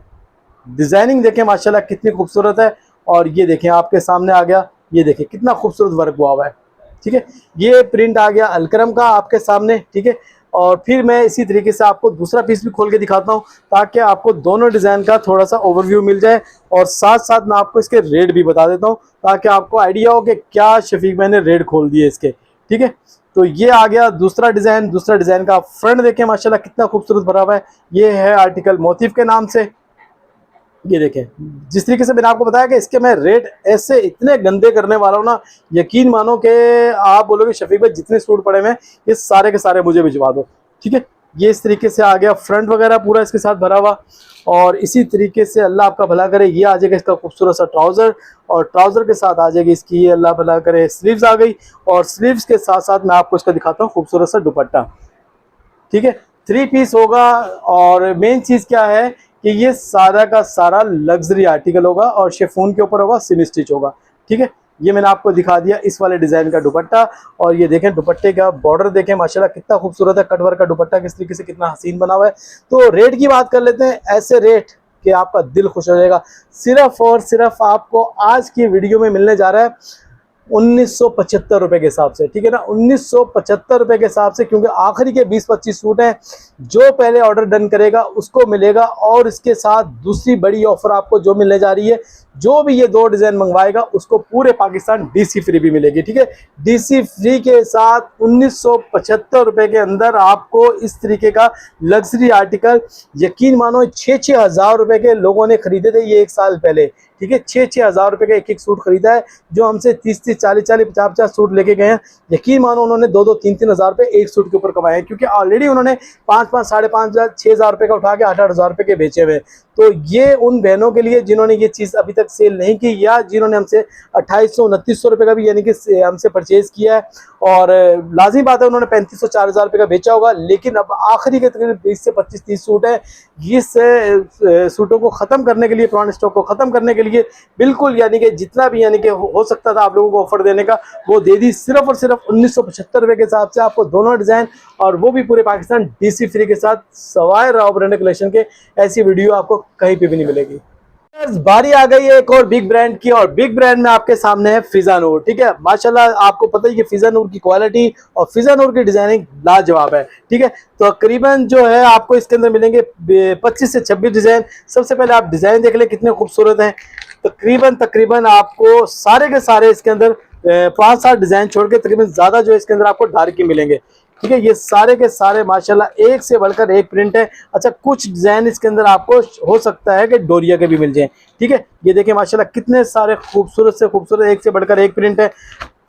डिजाइनिंग देखें माशाल्लाह कितनी खूबसूरत है। और ये देखें आपके सामने आ गया, ये देखें कितना खूबसूरत वर्क हुआ हुआ है। ठीक है, ये प्रिंट आ गया अलकरम का आपके सामने। ठीक है, और फिर मैं इसी तरीके से आपको दूसरा पीस भी खोल के दिखाता हूँ ताकि आपको दोनों डिज़ाइन का थोड़ा सा ओवरव्यू मिल जाए। और साथ साथ मैं आपको इसके रेट भी बता देता हूँ ताकि आपको आइडिया हो कि क्या शफीक मैंने रेट खोल दिए इसके। ठीक है, तो ये आ गया दूसरा डिज़ाइन का फ्रंट देखें माशाल्लाह कितना खूबसूरत भरा हुआ है। ये है आर्टिकल मोतीफ के नाम से। ये देखें, जिस तरीके से मैंने आपको बताया कि इसके मैं रेट ऐसे इतने गंदे करने वाला हूँ ना, यकीन मानो कि आप बोलोगे शफीक भाई जितने सूट पड़े हुए हैं ये सारे के सारे मुझे भिजवा दो। ठीक है, ये इस तरीके से आ गया फ्रंट वगैरह पूरा इसके साथ भरा हुआ। और इसी तरीके से अल्लाह आपका भला करे, ये आ जाएगा इसका खूबसूरत सा ट्राउज़र, और ट्राउज़र के साथ आ जाएगी इसकी, ये अल्लाह भला करे, स्लीव्स आ गई। और स्लीव्स के साथ साथ मैं आपको इसका दिखाता हूँ खूबसूरत सा दुपट्टा। ठीक है, 3 पीस होगा। और मेन चीज़ क्या है कि ये सारा का सारा लग्जरी आर्टिकल होगा और शिफॉन के ऊपर होगा, सेमी स्टिच होगा। ठीक है, ये मैंने आपको दिखा दिया इस वाले डिज़ाइन का दुपट्टा। और ये देखें दुपट्टे का बॉर्डर देखें माशाल्लाह कितना खूबसूरत है, कटवर्क का दुपट्टा किस तरीके से कितना हसीन बना हुआ है। तो रेट की बात कर लेते हैं, ऐसे रेट कि आपका दिल खुश हो जाएगा। सिर्फ और सिर्फ आपको आज की वीडियो में मिलने जा रहा है 1975 के हिसाब से, ठीक है ना, 1975 के हिसाब से, क्योंकि आखिरी के 20-25 सूट हैं। जो पहले ऑर्डर डन करेगा उसको मिलेगा, और इसके साथ दूसरी बड़ी ऑफर आपको जो मिलने जा रही है, जो भी ये 2 डिज़ाइन मंगवाएगा उसको पूरे पाकिस्तान डीसी फ्री भी मिलेगी, ठीक है। डीसी फ्री के साथ 1975 के अंदर आपको इस तरीके का लग्जरी आर्टिकल, यकीन मानो 6-6 हज़ार रुपये के लोगों ने खरीदे थे ये 1 साल पहले, ठीक है। 6-6 हज़ार रुपये का एक सूट खरीदा है, जो हमसे 30-30, 40-40, 50-50 सूट लेके गए हैं। यकीन मानो उन्होंने 2-2, 3-3 हज़ार रुपये एक सूट के ऊपर कमाए हैं, क्योंकि ऑलरेडी उन्होंने 5-5, 5,500, 6,000 रुपये का उठा के 8-8 हज़ार रुपये के बेचे हुए। तो ये उन बहनों के लिए जिन्होंने ये चीज़ अभी तक सेल नहीं की, या जिन्होंने हमसे 2800-2900 रुपये का भी यानी कि हमसे परचेज़ किया है, और लाजिम बात है उन्होंने 3500, 4,000 रुपये का बेचा होगा, लेकिन अब आखिरी के तकरीबन 20 से 25-30 सूट है। इस सूटों को ख़त्म करने के लिए, पुराने स्टॉक को ख़त्म करने के लिए बिल्कुल यानी कि जितना भी यानी कि हो सकता था आप लोगों को ऑफर देने का, वो दे दी। सिर्फ और सिर्फ 1975 के हिसाब से आपको दोनों डिज़ाइन, और वो भी पूरे पाकिस्तान डीसी फ्री के साथ, सवाए राव ब्रांड कलेक्शन के। ऐसी वीडियो आपको कहीं पे भी नहीं मिलेगी। बारी आ गई है एक और बिग ब्रांड की, और बिग ब्रांड में आपके सामने है फिजानूर, ठीक है। माशाल्लाह आपको पता ही कि फिजानूर की क्वालिटी और फिजानूर की डिजाइनिंग लाजवाब है, ठीक है। तो तकरीबन जो है आपको इसके अंदर मिलेंगे 25 से 26 डिजाइन। सबसे पहले आप डिजाइन देख ले कितने खूबसूरत हैं। तकरीबन आपको सारे के सारे इसके अंदर 5-7 डिजाइन छोड़ के तकरीबन ज्यादा जो है इसके अंदर आपको डार्क ही मिलेंगे, ठीक है। ये सारे के सारे माशाल्लाह एक से बढ़कर एक प्रिंट है। अच्छा, कुछ डिजाइन इसके अंदर आपको हो सकता है कि डोरिया के भी मिल जाएं, ठीक है। ये देखिए माशाल्लाह कितने सारे खूबसूरत से खूबसूरत एक से बढ़कर एक प्रिंट है।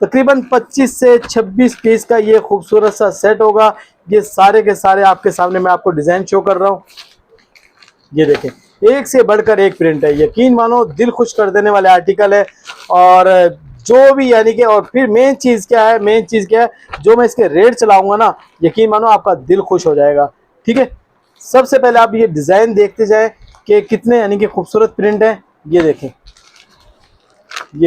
तकरीबन 25 से 26 पीस का ये खूबसूरत सा सेट होगा। ये सारे के सारे आपके सामने मैं आपको डिजाइन शो कर रहा हूँ। ये देखें, एक से बढ़कर एक प्रिंट है, यकीन मानो दिल खुश कर देने वाले आर्टिकल है। और जो भी यानी कि, और फिर मेन चीज़ क्या है, जो मैं इसके रेट चलाऊंगा ना, यकीन मानो आपका दिल खुश हो जाएगा, ठीक है। सबसे पहले आप ये डिज़ाइन देखते जाएं कि कितने यानी कि खूबसूरत प्रिंट है। ये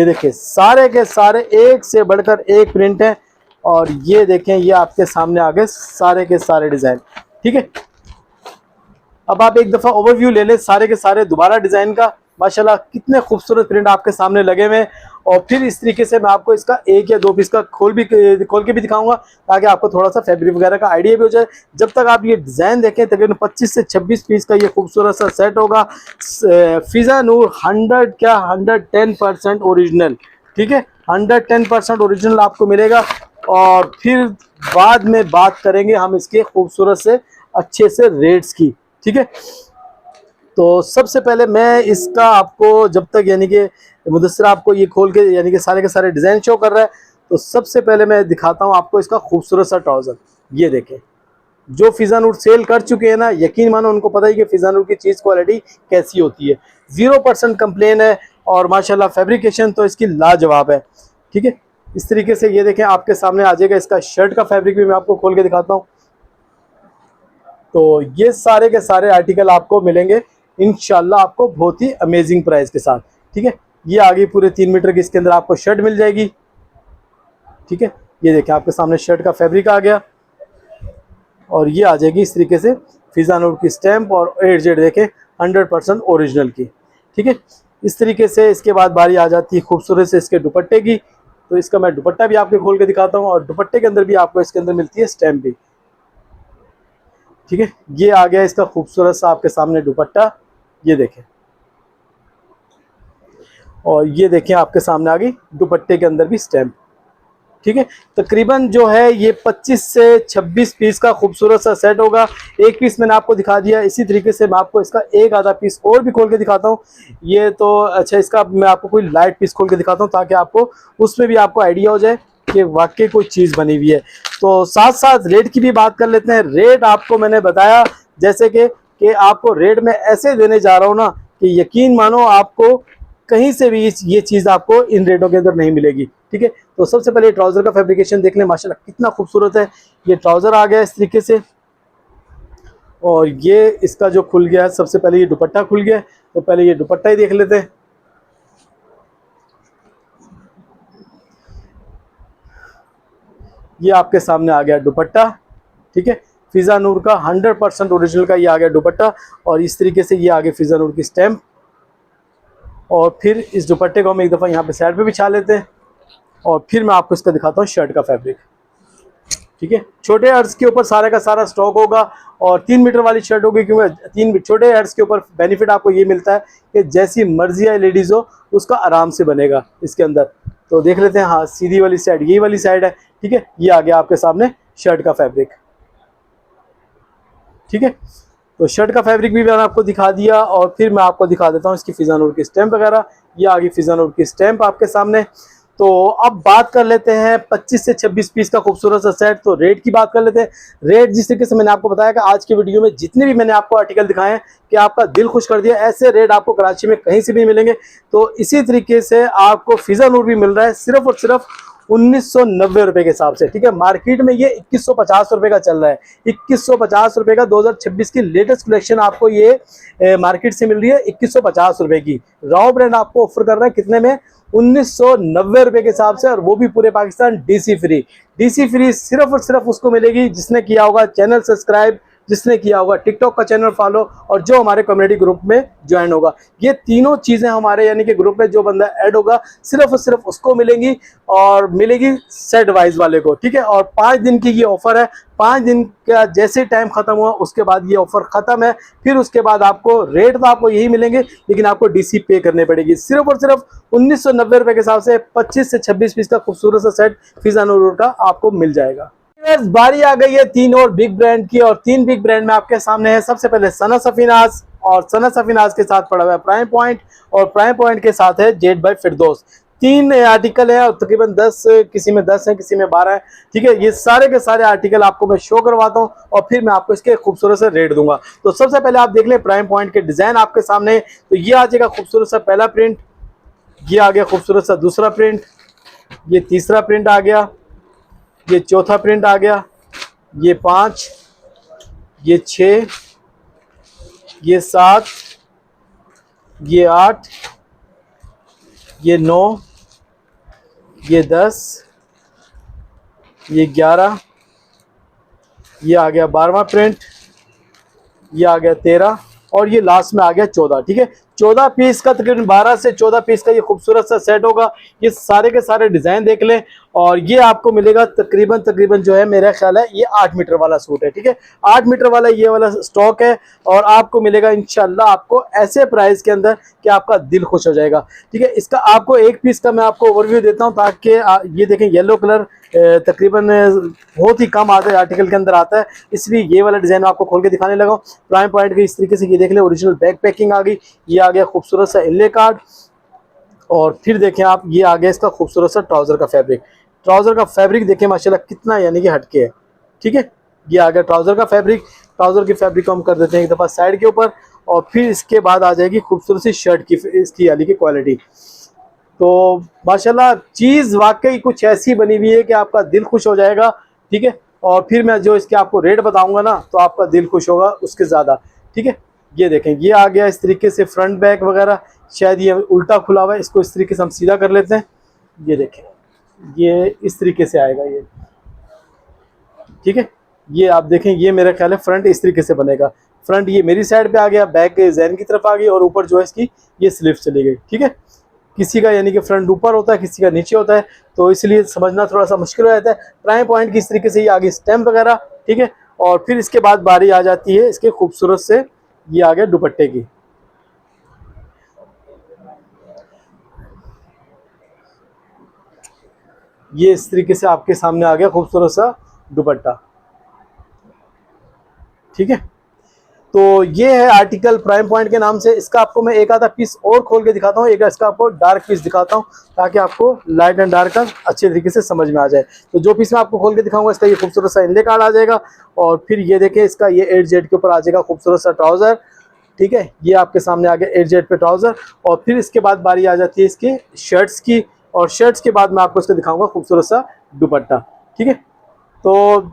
देखें, सारे के सारे एक से बढ़कर एक प्रिंट है। और ये देखें, ये आपके सामने आ गए सारे के सारे डिज़ाइन, ठीक है। अब आप एक दफ़ा ओवरव्यू ले लें सारे के सारे दोबारा डिज़ाइन का। माशाल्लाह कितने खूबसूरत प्रिंट आपके सामने लगे हुए हैं। और फिर इस तरीके से मैं आपको इसका 1 या 2 पीस का खोल के भी दिखाऊंगा, ताकि आपको थोड़ा सा फैब्रिक वगैरह का आइडिया भी हो जाए। जब तक आप ये डिज़ाइन देखें, तकरीबन 25 से 26 पीस का ये खूबसूरत सा सेट होगा। फिजानूर 110% ओरिजिनल, ठीक है, 110% ओरिजिनल आपको मिलेगा। और फिर बाद में बात करेंगे हम इसके खूबसूरत से अच्छे से रेट्स की, ठीक है। तो सबसे पहले मैं इसका आपको, जब तक यानी कि मुदस्सिर आपको ये खोल के यानी कि सारे के सारे डिज़ाइन शो कर रहा है, तो सबसे पहले मैं दिखाता हूँ आपको इसका खूबसूरत सा ट्राउज़र। ये देखें, जो फिजानूर सेल कर चुके हैं ना, यकीन मानो उनको पता है कि फिजानूर की चीज़ क्वालिटी कैसी होती है। 0% कंप्लेन है, और माशाल्लाह फैब्रिकेशन तो इसकी लाजवाब है, ठीक है। इस तरीके से ये देखें आपके सामने आ जाएगा। इसका शर्ट का फैब्रिक भी मैं आपको खोल के दिखाता हूँ। तो ये सारे के सारे आर्टिकल आपको मिलेंगे इंशाल्लाह आपको बहुत ही अमेजिंग प्राइस के साथ, ठीक है। ये आगे पूरे 3 मीटर की इसके अंदर आपको शर्ट मिल जाएगी, ठीक है। ये देखें आपके सामने शर्ट का फैब्रिक आ गया, और ये आ जाएगी इस तरीके से फिजानूर की स्टैंप, और एजेड देखें 100% ओरिजिनल की, ठीक है। इस तरीके से इसके बाद बारी आ जाती है खूबसूरत से इसके दुपट्टे की। तो इसका मैं दुपट्टा भी आपको खोल के दिखाता हूँ, और दुपट्टे के अंदर भी आपको इसके अंदर मिलती है स्टैंप भी, ठीक है। ये आ गया इसका खूबसूरत सा आपके सामने दुपट्टा। ये देखें, और ये देखें आपके सामने आ गई दुपट्टे के अंदर भी स्टैंप, ठीक है। तकरीबन जो है ये 25 से 26 पीस का खूबसूरत सा सेट होगा। एक पीस मैंने आपको दिखा दिया, इसी तरीके से मैं आपको इसका एक आधा पीस और भी खोल के दिखाता हूँ। ये तो अच्छा, इसका मैं आपको कोई लाइट पीस खोल के दिखाता हूँ, ताकि आपको उसमें भी आपको आइडिया हो जाए कि वाकई कोई चीज़ बनी हुई है। तो साथ साथ रेट की भी बात कर लेते हैं। रेट आपको मैंने बताया जैसे कि आपको रेट में ऐसे देने जा रहा हूँ ना, कि यकीन मानो आपको कहीं से भी ये चीज़ आपको इन रेटों के अंदर नहीं मिलेगी, ठीक है। तो सबसे पहले ट्राउज़र का फैब्रिकेशन देख लें, माशाल्लाह कितना खूबसूरत है। ये ट्राउज़र आ गया इस तरीके से, और ये इसका जो खुल गया है, सबसे पहले ये दुपट्टा खुल गया है। तो पहले ये दुपट्टा ही देख लेते हैं। ये आपके सामने आ गया दुपट्टा, ठीक है। फिजानूर का 100% ओरिजिनल का ये आ गया दुपट्टा, और इस तरीके से ये आगे फिजानूर की स्टैंप। और फिर इस दुपट्टे को हम एक दफ़ा यहाँ पे साइड पे बिछा लेते हैं। और फिर मैं आपको इसका दिखाता हूँ शर्ट का फैब्रिक। ठीक है, छोटे हर्ट्स के ऊपर सारे का सारा स्टॉक होगा और 3 मीटर वाली शर्ट होगी, क्योंकि 3 छोटे हर्ट्स के ऊपर बेनिफिट आपको ये मिलता है कि जैसी मर्जी है लेडीज हो उसका आराम से बनेगा इसके अंदर। तो देख लेते हैं, हाँ सीधी वाली साइड यही वाली साइड है। ठीक है, ये आ गया आपके सामने शर्ट का फैब्रिक। ठीक है, तो शर्ट का फैब्रिक भी मैंने आपको दिखा दिया और फिर मैं आपको दिखा देता हूँ इसकी फिजानूर की स्टैंप वगैरह। ये आ गई फिजानूर की स्टैंप आपके सामने। तो अब बात कर लेते हैं 25 से 26 पीस का खूबसूरत सा सेट। तो रेट की बात कर लेते हैं। रेट जिस तरीके से मैंने आपको बताया कि आज के वीडियो में जितने भी मैंने आपको आर्टिकल दिखाए हैं कि आपका दिल खुश कर दिया, ऐसे रेट आपको कराची में कहीं से भी मिलेंगे। तो इसी तरीके से आपको फिजानूर भी मिल रहा है सिर्फ और सिर्फ 1990 रुपए के हिसाब से। ठीक है, मार्केट में ये 2150 रुपए का चल रहा है। 2150 रुपए का 2026 की लेटेस्ट कलेक्शन आपको ये मार्केट से मिल रही है 2150 रुपए की। राव ब्रांड आपको ऑफर कर रहा है कितने में? 1990 रुपए के हिसाब से, और वो भी पूरे Pakistan DC free. DC free सिर्फ और सिर्फ उसको मिलेगी जिसने किया होगा चैनल सब्सक्राइब, जिसने किया होगा टिकटॉक का चैनल फॉलो और जो हमारे कम्युनिटी ग्रुप में ज्वाइन होगा। ये तीनों चीजें हमारे यानी कि ग्रुप में जो बंदा ऐड होगा सिर्फ और सिर्फ उसको मिलेंगी, और मिलेगी सेट वाइज वाले को। ठीक है, और 5 दिन की ये ऑफर है। 5 दिन का जैसे टाइम खत्म हुआ उसके बाद ये ऑफर खत्म है। फिर उसके बाद आपको रेट तो आपको यही मिलेंगे, लेकिन आपको डीसी पे करने पड़ेगी। सिर्फ और सिर्फ 1990 रुपए के हिसाब से 25 से 26 पीस का खूबसूरत सा सेट फिजानूर का आपको मिल जाएगा। बारी आ गई है 3 और बिग ब्रांड की, और 3 बिग ब्रांड में आपके सामने है। सबसे पहले सना सफीनाज, और सना सफीनाज के साथ पड़ा हुआ है प्राइम पॉइंट, और प्राइम पॉइंट के साथ है जेड बाय फिरदौस। 3 आर्टिकल है और तकरीबन 10, किसी में 10 है किसी में 12 है। ठीक है, ये सारे के सारे आर्टिकल आपको मैं शो करवाता हूँ और फिर मैं आपको इसके खूबसूरत से रेट दूंगा। तो सबसे पहले आप देख ले प्राइम पॉइंट के डिजाइन आपके सामने। तो ये आ जाएगा खूबसूरत सा पहला प्रिंट, ये आ गया खूबसूरत सा दूसरा प्रिंट, ये तीसरा प्रिंट आ गया, ये चौथा प्रिंट आ गया, ये 5, ये 6, ये 7, ये 8, ये 9, ये 10, ये 11, ये आ गया 12वां प्रिंट, ये आ गया 13, और ये लास्ट में आ गया 14। ठीक है, 14 पीस का तकरीबन 12 से 14 पीस का ये खूबसूरत सा सेट होगा। ये सारे के सारे डिजाइन देख लें, और ये आपको मिलेगा तकरीबन जो है मेरा ख्याल है ये 8 मीटर वाला सूट है। ठीक है, 8 मीटर वाला ये वाला स्टॉक है, और आपको मिलेगा इंशाल्लाह आपको ऐसे प्राइस के अंदर कि आपका दिल खुश हो जाएगा। ठीक है, इसका आपको एक पीस का मैं आपको ओवरव्यू देता हूँ, ताकि ये देखें येलो कलर तकरीबन बहुत ही कम आते आर्टिकल के अंदर आता है, इसलिए ये वाला डिजाइन आपको खोल के दिखाने लगा। प्राइम पॉइंट के इस तरीके से ये देख लें, ओरिजिनल बैक पैकिंग आ गई, ये आ गया खूबसूरत सा इनले कार्ड, और फिर देखें आप ये आ गया इसका खूबसूरत सा ट्राउजर का फैब्रिक। ट्राउजर का फैब्रिक देखें माशाल्लाह कितना यानी कि हटके है। ठीक है, ये आ गया ट्राउजर का फैब्रिक। ट्राउजर की फैब्रिक को हम कर देते हैं एक दफ़ा साइड के ऊपर, और फिर इसके बाद आ जाएगी खूबसूरत सी शर्ट की इसकी यानी कि क्वालिटी। तो माशाल्लाह चीज़ वाकई कुछ ऐसी बनी हुई है कि आपका दिल खुश हो जाएगा। ठीक है, और फिर मैं जो इसके आपको रेट बताऊंगा ना तो आपका दिल खुश होगा उसके ज़्यादा। ठीक है, ये देखें ये आ गया इस तरीके से फ्रंट बैक वगैरह, शायद ये उल्टा खुला हुआ है, इसको इस तरीके से हम सीधा कर लेते हैं। ये देखें ये इस तरीके से आएगा ये। ठीक है, ये आप देखें ये मेरा ख्याल है फ्रंट इस तरीके से बनेगा। फ्रंट ये मेरी साइड पे आ गया, बैक जैन की तरफ आ गई, और ऊपर जो है इसकी ये स्लिप चली गई। ठीक है, किसी का यानी कि फ्रंट ऊपर होता है, किसी का नीचे होता है, तो इसलिए समझना थोड़ा सा मुश्किल हो जाता है। प्राइम पॉइंट की इस तरीके से ये आगे स्टैम्प वगैरह। ठीक है, और फिर इसके बाद बारी आ जाती है इसके खूबसूरत से ये आ गया दुपट्टे की। ये इस तरीके से आपके सामने आ गया खूबसूरत सा दुपट्टा। ठीक है, तो ये है आर्टिकल प्राइम पॉइंट के नाम से। इसका आपको मैं एक आधा पीस और खोल के दिखाता हूँ, एक इसका आपको डार्क पीस दिखाता हूँ, ताकि आपको लाइट एंड डार्क का अच्छे तरीके से समझ में आ जाए। तो जो पीस मैं आपको खोल के दिखाऊंगा इसका ये खूबसूरत सा इनले कार्ड आ जाएगा, और फिर ये देखें इसका ये 8Z के ऊपर आ जाएगा खूबसूरत सा ट्राउजर। ठीक है, ये आपके सामने आ गया 8Z पे ट्राउजर, और फिर इसके बाद बारी आ जाती है इसकी शर्ट्स की, और शर्ट्स के बाद मैं आपको इसको दिखाऊंगा खूबसूरत सा दुपट्टा। ठीक है, तो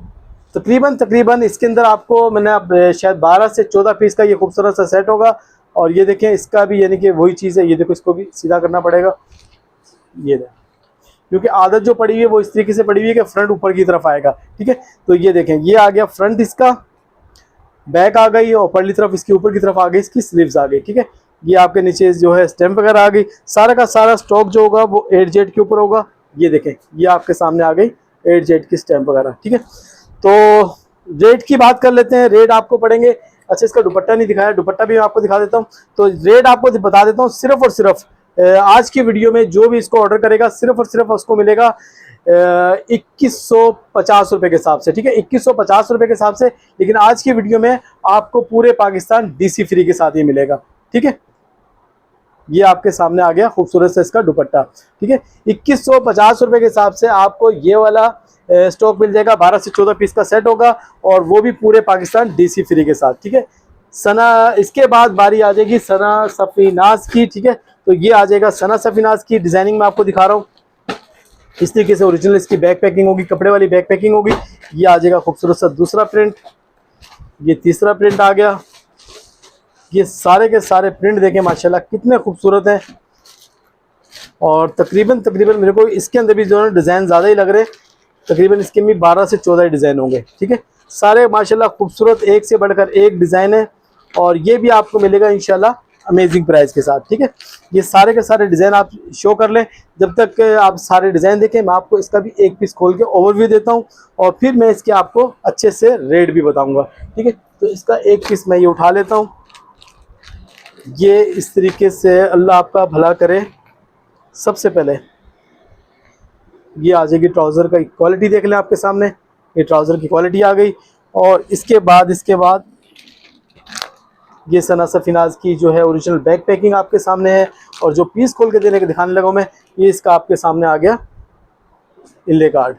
तकरीबन इसके अंदर आपको मैंने अब शायद 12 से 14 पीस का ये खूबसूरत सा सेट होगा। और ये देखें इसका भी यानी कि वही चीज़ है, ये देखो इसको भी सीधा करना पड़ेगा, ये देखें क्योंकि आदत जो पड़ी हुई है वो इस तरीके से पड़ी हुई है कि फ्रंट ऊपर की तरफ आएगा। ठीक है, तो ये देखें ये आ गया फ्रंट, इसका बैक आ गई, और परली तरफ इसकी ऊपर की तरफ आ गई इसकी स्लीव्स आ गई। ठीक है, ये आपके नीचे जो है स्टैम्प वगैरह आ गई। सारा का सारा स्टॉक जो होगा वो 8Z के ऊपर होगा, ये देखें, ये आपके सामने आ गई 8Z की स्टैम्प वगैरह, ठीक है। तो रेट की बात कर लेते हैं, रेट आपको पड़ेंगे। अच्छा, इसका दुपट्टा नहीं दिखाया, दुपट्टा भी मैं आपको दिखा देता हूँ। तो रेट आपको बता देता हूँ, सिर्फ और सिर्फ आज की वीडियो में जो भी इसको ऑर्डर करेगा सिर्फ और सिर्फ उसको मिलेगा 2150 रुपये के हिसाब से, ठीक है, 2150 रुपये के हिसाब से। लेकिन आज की वीडियो में आपको पूरे पाकिस्तान डीसी फ्री के साथ ही मिलेगा, ठीक है। ये आपके सामने आ गया खूबसूरत से इसका दुपट्टा, ठीक है। 2150 रुपये के हिसाब से आपको ये वाला स्टॉक मिल जाएगा। 12 से 14 पीस का सेट होगा और वो भी पूरे पाकिस्तान डीसी फ्री के साथ, ठीक है। सना, इसके बाद बारी आ जाएगी सना सफीनाज की, ठीक है। तो ये आ जाएगा सना सफीनाज की डिजाइनिंग में आपको दिखा रहा हूँ। इस तरीके से ओरिजिनल इसकी बैक पैकिंग होगी, कपड़े वाली बैक पैकिंग होगी। ये आ जाएगा खूबसूरत सा दूसरा प्रिंट, ये तीसरा प्रिंट आ गया। ये सारे के सारे प्रिंट देखें माशाल्लाह कितने खूबसूरत हैं। और तकरीबन मेरे को इसके अंदर भी जो है डिज़ाइन ज़्यादा ही लग रहे हैं। तकरीबन इसके भी 12 से 14 डिज़ाइन होंगे, ठीक है। सारे माशाल्लाह खूबसूरत, एक से बढ़कर एक डिज़ाइन है। और ये भी आपको मिलेगा इंशाल्लाह अमेजिंग प्राइस के साथ, ठीक है। ये सारे के सारे डिज़ाइन आप शो कर लें। जब तक आप सारे डिज़ाइन देखें, मैं आपको इसका भी एक पीस खोल के ओवरव्यू देता हूँ और फिर मैं इसके आपको अच्छे से रेट भी बताऊँगा, ठीक है। तो इसका एक पीस मैं ये उठा लेता हूँ। ये इस तरीके से, अल्लाह आपका भला करे। सबसे पहले ये आ जाएगी ट्राउज़र का क्वालिटी, देख लें आपके सामने, ये ट्राउज़र की क्वालिटी आ गई। और इसके बाद ये सना सफीनाज की जो है ओरिजिनल बैक पैकिंग आपके सामने है। और जो पीस खोल के दिखाने लगा मैं, ये इसका आपके सामने आ गया इनले कार्ड,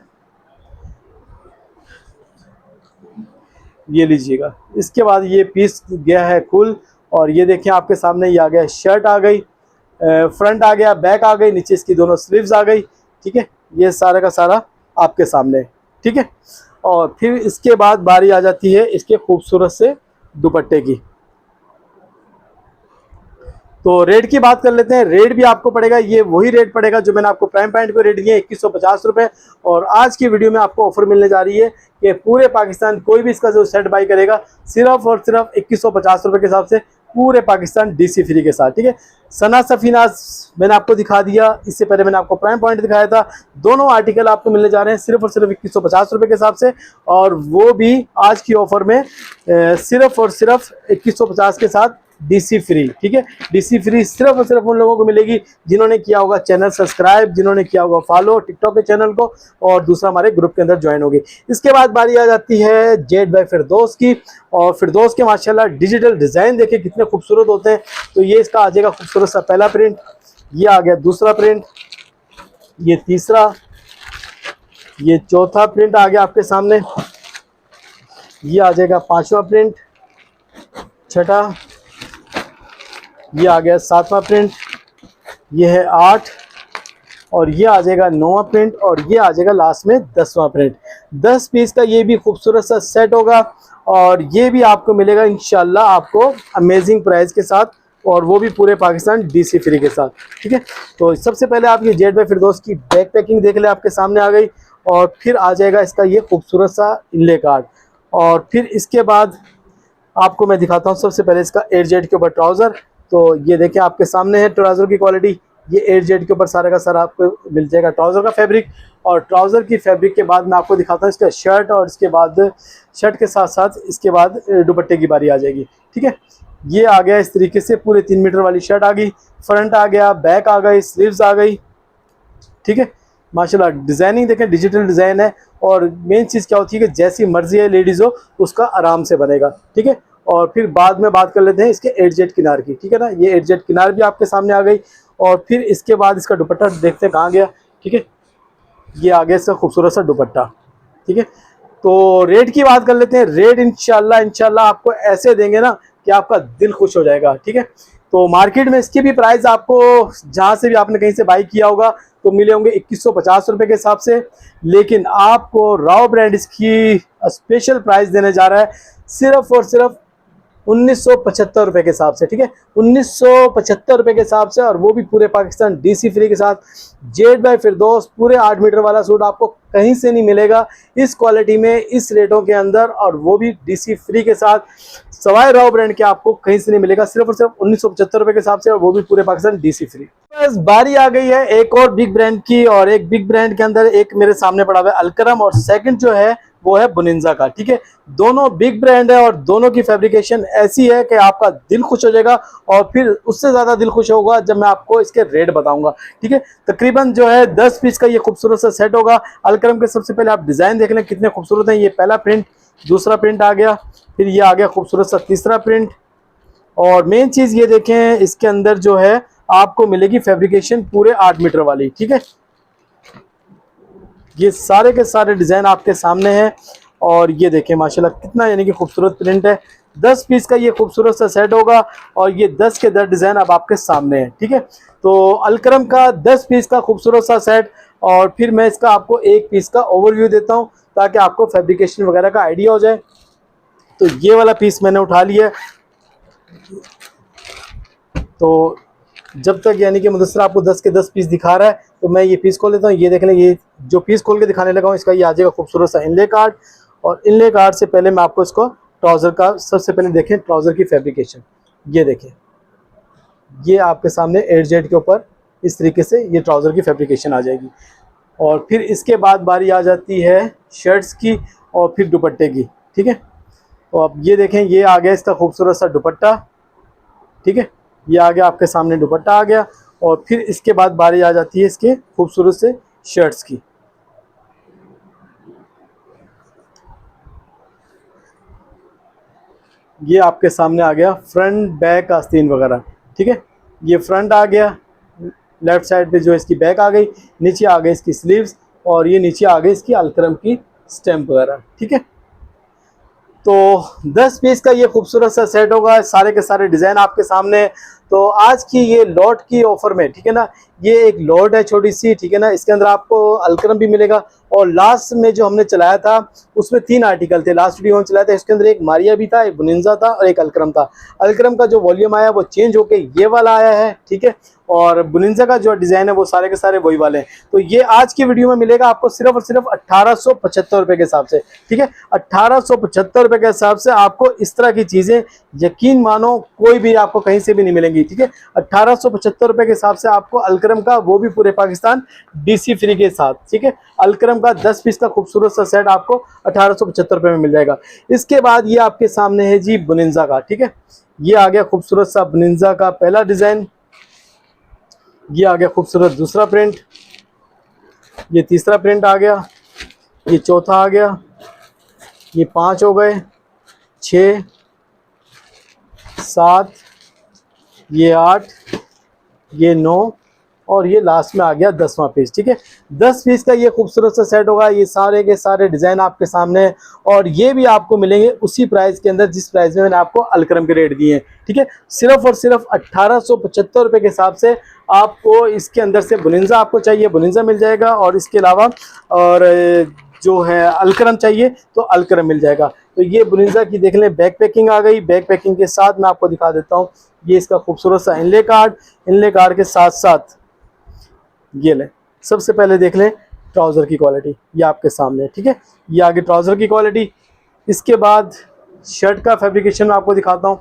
ये लीजिएगा। इसके बाद ये पीस गया है खुल और ये देखें आपके सामने ये आ गया, शर्ट आ गई, फ्रंट आ गया, बैक आ गई, नीचे इसकी दोनों स्लीव्स आ गई, ठीक है। ये सारा का सारा आपके सामने, ठीक है। और फिर इसके बाद बारी आ जाती है इसके खूबसूरत से दुपट्टे की। तो रेट की बात कर लेते हैं। रेट भी आपको पड़ेगा, ये वही रेट पड़ेगा जो मैंने आपको प्राइम पॉइंट पे रेट दिए, 2150 रुपये। और आज की वीडियो में आपको ऑफर मिलने जा रही है कि पूरे पाकिस्तान कोई भी इसका जो सेट बाई करेगा सिर्फ और सिर्फ 2150 रुपये के हिसाब से पूरे पाकिस्तान डीसी फ्री के साथ, ठीक है। सना सफीनाज मैंने आपको दिखा दिया, इससे पहले मैंने आपको प्राइम पॉइंट दिखाया था। दोनों आर्टिकल आपको मिलने जा रहे हैं सिर्फ और सिर्फ 2150 रुपये के हिसाब से। और वो भी आज की ऑफर में सिर्फ और सिर्फ 2150 के साथ डीसी फ्री, ठीक है। डीसी फ्री सिर्फ और सिर्फ उन लोगों को मिलेगी जिन्होंने किया होगा चैनल सब्सक्राइब, जिन्होंने किया होगा फॉलो टिकटॉक के चैनल को, और दूसरा हमारे ग्रुप के अंदर ज्वाइन होगी। इसके बाद बारी आ जाती है जेड बाय फिरदौस की। और फिरदौस के माशाल्लाह डिजिटल डिज़ाइन देखिए कितने खूबसूरत होते हैं। तो ये इसका आ जाएगा खूबसूरत सा पहला प्रिंट, ये आ गया दूसरा प्रिंट, ये तीसरा, ये चौथा प्रिंट आ गया आपके सामने, ये आ जाएगा पांचवा प्रिंट, छठा, ये आ गया सातवां प्रिंट, ये है 8, और ये आ जाएगा 9वां प्रिंट, और ये आ जाएगा लास्ट में 10वां प्रिंट। 10 पीस का ये भी खूबसूरत सा सेट होगा और ये भी आपको मिलेगा इंशाल्लाह आपको अमेजिंग प्राइस के साथ, और वो भी पूरे पाकिस्तान डीसी फ्री के साथ, ठीक है। तो सबसे पहले आप ये जेड बाय फिरदौस की बैक पैकिंग देख ले, आपके सामने आ गई। और फिर आ जाएगा इसका ये खूबसूरत सा इनले कार्ड। और फिर इसके बाद आपको मैं दिखाता हूँ सबसे पहले इसका 8Z के ऊपर ट्राउज़र। तो ये देखें आपके सामने है ट्राउज़र की क्वालिटी। ये 8Z के ऊपर सारा का सारा आपको मिल जाएगा ट्राउज़र का फैब्रिक। और ट्राउज़र की फैब्रिक के बाद मैं आपको दिखाता हूँ इसका शर्ट, और इसके बाद शर्ट के साथ साथ इसके बाद दुपट्टे की बारी आ जाएगी, ठीक है। ये आ गया इस तरीके से पूरे 3 मीटर वाली शर्ट आ गई, फ्रंट आ गया, बैक आ गई, स्लीव्स आ गई, ठीक है। माशाल्लाह डिज़ाइनिंग देखें डिजिटल डिज़ाइन है। और मेन चीज़ क्या होती है कि जैसी मर्जी है लेडीज़ हो उसका आराम से बनेगा, ठीक है। और फिर बाद में बात कर लेते हैं इसके 8Z किनार की, ठीक है ना। ये 8Z किनार भी आपके सामने आ गई। और फिर इसके बाद इसका दुपट्टा देखते हैं कहाँ गया, ठीक है। ये आ गया इसका खूबसूरत सा दुपट्टा, ठीक है। तो रेट की बात कर लेते हैं। रेट इंशाल्लाह आपको ऐसे देंगे ना कि आपका दिल खुश हो जाएगा, ठीक है। तो मार्केट में इसकी भी प्राइस आपको जहाँ से भी आपने कहीं से बाई किया होगा तो मिले होंगे 2150 रुपये के हिसाब से। लेकिन आपको राव ब्रांड इसकी स्पेशल प्राइस देने जा रहा है सिर्फ और सिर्फ 1975 रुपये के हिसाब से, ठीक है, 1975 रुपये के हिसाब से, और वो भी पूरे पाकिस्तान डीसी फ्री के साथ। जेड बाय फिरदौस पूरे 8 मीटर वाला सूट आपको कहीं से नहीं मिलेगा इस क्वालिटी में, इस रेटों के अंदर, और वो भी डीसी फ्री के साथ, सवाए राव ब्रांड के आपको कहीं से नहीं मिलेगा, सिर्फ और सिर्फ 1975 रुपये के हिसाब से, और वो भी पूरे पाकिस्तान डीसी फ्री। बस बारी आ गई है एक और बिग ब्रांड की, और एक बिग ब्रांड के अंदर एक मेरे सामने पड़ा हुआ है अलकरम, और सेकंड जो है वो है बुनिंजा का, ठीक है। दोनों बिग ब्रांड है और दोनों की फैब्रिकेशन ऐसी है कि आपका दिल खुश हो जाएगा, और फिर उससे ज्यादा दिल खुश होगा जब मैं आपको इसके रेट बताऊंगा, ठीक है। तकरीबन जो है 10 पीस का ये खूबसूरत सा सेट होगा। अलकरम के सबसे पहले आप डिजाइन देख लें कितने खूबसूरत हैं। ये पहला प्रिंट, दूसरा प्रिंट आ गया, फिर ये आ गया खूबसूरत सा तीसरा प्रिंट, और मेन चीज ये देखें इसके अंदर जो है आपको मिलेगी फैब्रिकेशन पूरे 8 मीटर वाली, ठीक है। ये सारे के सारे डिजाइन आपके सामने हैं, और ये देखें माशाल्लाह कितना यानी कि खूबसूरत प्रिंट है। 10 पीस का ये खूबसूरत सा सेट होगा, और ये 10 के 10 डिजाइन अब आपके सामने हैं, ठीक है। तो अलकरम का 10 पीस का खूबसूरत सा सेट, और फिर मैं इसका आपको एक पीस का ओवरव्यू देता हूँ ताकि आपको फैब्रिकेशन वगैरह का आइडिया हो जाए। तो ये वाला पीस मैंने उठा लिया, तो जब तक यानी कि मुदस्सिर आपको 10 के 10 पीस दिखा रहा है तो मैं ये पीस खोल लेता हूँ। ये देख लें, ये जो पीस खोल के दिखाने लगा हूँ इसका ये आ जाएगा खूबसूरत सा इनले कार्ड, और इनले कार्ड से पहले मैं आपको इसको ट्राउज़र का, सबसे पहले देखें ट्राउज़र की फैब्रिकेशन। ये देखें, ये आपके सामने एयर जेट के ऊपर इस तरीके से ये ट्राउज़र की फैब्रिकेशन आ जाएगी, और फिर इसके बाद बारी आ जाती है शर्ट्स की और फिर दुपट्टे की, ठीक है। तो अब ये देखें, ये आ गया इसका खूबसूरत सा दुपट्टा, ठीक है, ये आ गया आपके सामने दुपट्टा आ गया, और फिर इसके बाद बारी आ जाती है इसके खूबसूरत से शर्ट्स की। ये आपके सामने आ गया फ्रंट बैक आस्तीन वगैरह, ठीक है। ये फ्रंट आ गया, लेफ्ट साइड पे जो इसकी बैक आ गई, नीचे आ गई इसकी स्लीव्स, और ये नीचे आ गई इसकी अलकरम की स्टैम्प वगैरह, ठीक है। तो 10 पीस का ये खूबसूरत सा सेट होगा, सारे के सारे डिज़ाइन आपके सामने है। तो आज की ये लॉट की ऑफर में, ठीक है ना, ये एक लॉट है छोटी सी, ठीक है ना, इसके अंदर आपको अलकरम भी मिलेगा, और लास्ट में जो हमने चलाया था उसमें 3 आर्टिकल थे, लास्ट वीडियो में चलाया था, इसके अंदर एक मारिया भी था, एक बुनिंजा था, और एक अलकरम था। अलकरम का जो वॉल्यूम आया वो चेंज होके ये वाला आया है, ठीक है, और बुनिंजा का जो डिज़ाइन है वो सारे के सारे वही वाले हैं। तो ये आज की वीडियो में मिलेगा आपको सिर्फ और सिर्फ 1875 रुपये के हिसाब से, ठीक है। 1875 रुपये के हिसाब से आपको इस तरह की चीज़ें यकीन मानो कोई भी आपको कहीं से भी नहीं मिलेंगी, ठीक है। 1875 रुपये के हिसाब से आपको अलकरम का, वो भी पूरे पाकिस्तान डीसी फ्री के साथ, ठीक है। अलकरम का 10 पीस का खूबसूरत सा सेट आपको 1875 रुपये में मिल जाएगा। इसके बाद ये आपके सामने है जी बुनिंजा का, ठीक है। ये आ गया खूबसूरत सा बुनिंजा का पहला डिज़ाइन, ये आ गया खूबसूरत दूसरा प्रिंट, ये तीसरा प्रिंट आ गया, ये चौथा आ गया, ये 5 हो गए, 6, 7, ये 8, ये 9, और ये लास्ट में आ गया 10वां पीस, ठीक है। 10 पीस का ये खूबसूरत सा सेट होगा। ये सारे के सारे डिज़ाइन आपके सामने हैं, और ये भी आपको मिलेंगे उसी प्राइस के अंदर जिस प्राइस में मैंने आपको अलकरम के रेट दिए हैं, ठीक है। सिर्फ और सिर्फ 1875 रुपये के हिसाब से आपको इसके अंदर से बुनिंजा आपको चाहिए बुनिंजा मिल जाएगा, और इसके अलावा और जो है अलकरम चाहिए तो अलकरम मिल जाएगा। तो ये बुनिंजा की देख लें बैक पैकिंग आ गई। बैक पैकिंग के साथ मैं आपको दिखा देता हूँ, ये इसका खूबसूरत सा इनले कार्ड के साथ साथ ये लें। सबसे पहले देख लें ट्राउज़र की क्वालिटी, ये आपके सामने, ठीक है। ये आगे ट्राउज़र की क्वालिटी, इसके बाद शर्ट का फैब्रिकेशन मैं आपको दिखाता हूँ,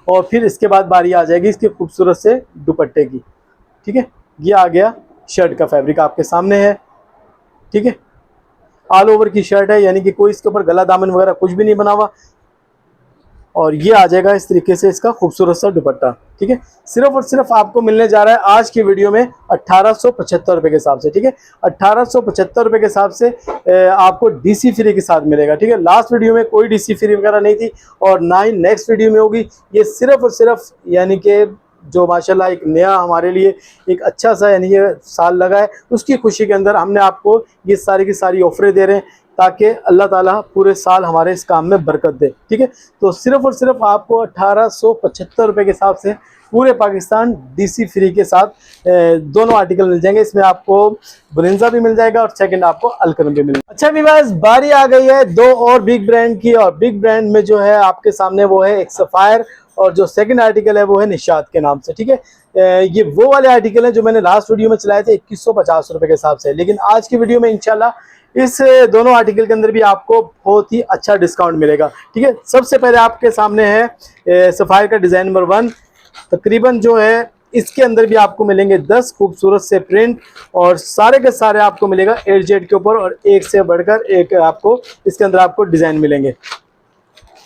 और फिर इसके बाद बारी आ जाएगी इसके खूबसूरत से दुपट्टे की, ठीक है। ये आ गया शर्ट का फैब्रिक आपके सामने है, ठीक है। ऑल ओवर की शर्ट है, यानी कि कोई इसके ऊपर गला दामन वगैरह कुछ भी नहीं बना हुआ, और ये आ जाएगा इस तरीके से इसका खूबसूरत सा दुपट्टा, ठीक है। सिर्फ और सिर्फ आपको मिलने जा रहा है आज की वीडियो में 1875 रुपये के हिसाब से, ठीक है। 1875 रुपये के हिसाब से आपको डीसी फ्री के साथ मिलेगा, ठीक है। लास्ट वीडियो में कोई डीसी फ्री वगैरह नहीं थी, और ना ही नेक्स्ट वीडियो में होगी। ये सिर्फ और सिर्फ यानी कि जो माशाल्लाह एक नया हमारे लिए एक अच्छा सा यानी ये साल लगा है, उसकी खुशी के अंदर हमने आपको ये सारी की सारी ऑफरें दे रहे हैं। ताकि अल्लाह ताला पूरे साल हमारे इस काम में बरकत दे। ठीक है, तो सिर्फ और सिर्फ आपको 1875 रुपये के हिसाब से पूरे पाकिस्तान डीसी फ्री के साथ दोनों आर्टिकल मिल जाएंगे। इसमें आपको ब्रिंजा भी मिल जाएगा और सेकंड आपको अलकनम भी मिल जाएगा। अच्छा व्यूअर्स, बारी आ गई है दो और बिग ब्रांड की, और बिग ब्रांड में जो है आपके सामने वो है एक सफ़ायर, और जो सेकंड आर्टिकल है वो है निशात के नाम से। ठीक है, ये वो वाले आर्टिकल हैं जो मैंने लास्ट वीडियो में चलाए थे 2150 रुपये के हिसाब से, लेकिन आज की वीडियो में इंशाल्लाह इस दोनों आर्टिकल के अंदर भी आपको बहुत ही अच्छा डिस्काउंट मिलेगा। ठीक है, सबसे पहले आपके सामने है सफ़ायर का डिज़ाइन नंबर 1। तकरीबन जो है इसके अंदर भी आपको मिलेंगे 10 खूबसूरत से प्रिंट, और सारे के सारे आपको मिलेगा 8Z के ऊपर, और एक से बढ़कर एक आपको इसके अंदर आपको डिज़ाइन मिलेंगे।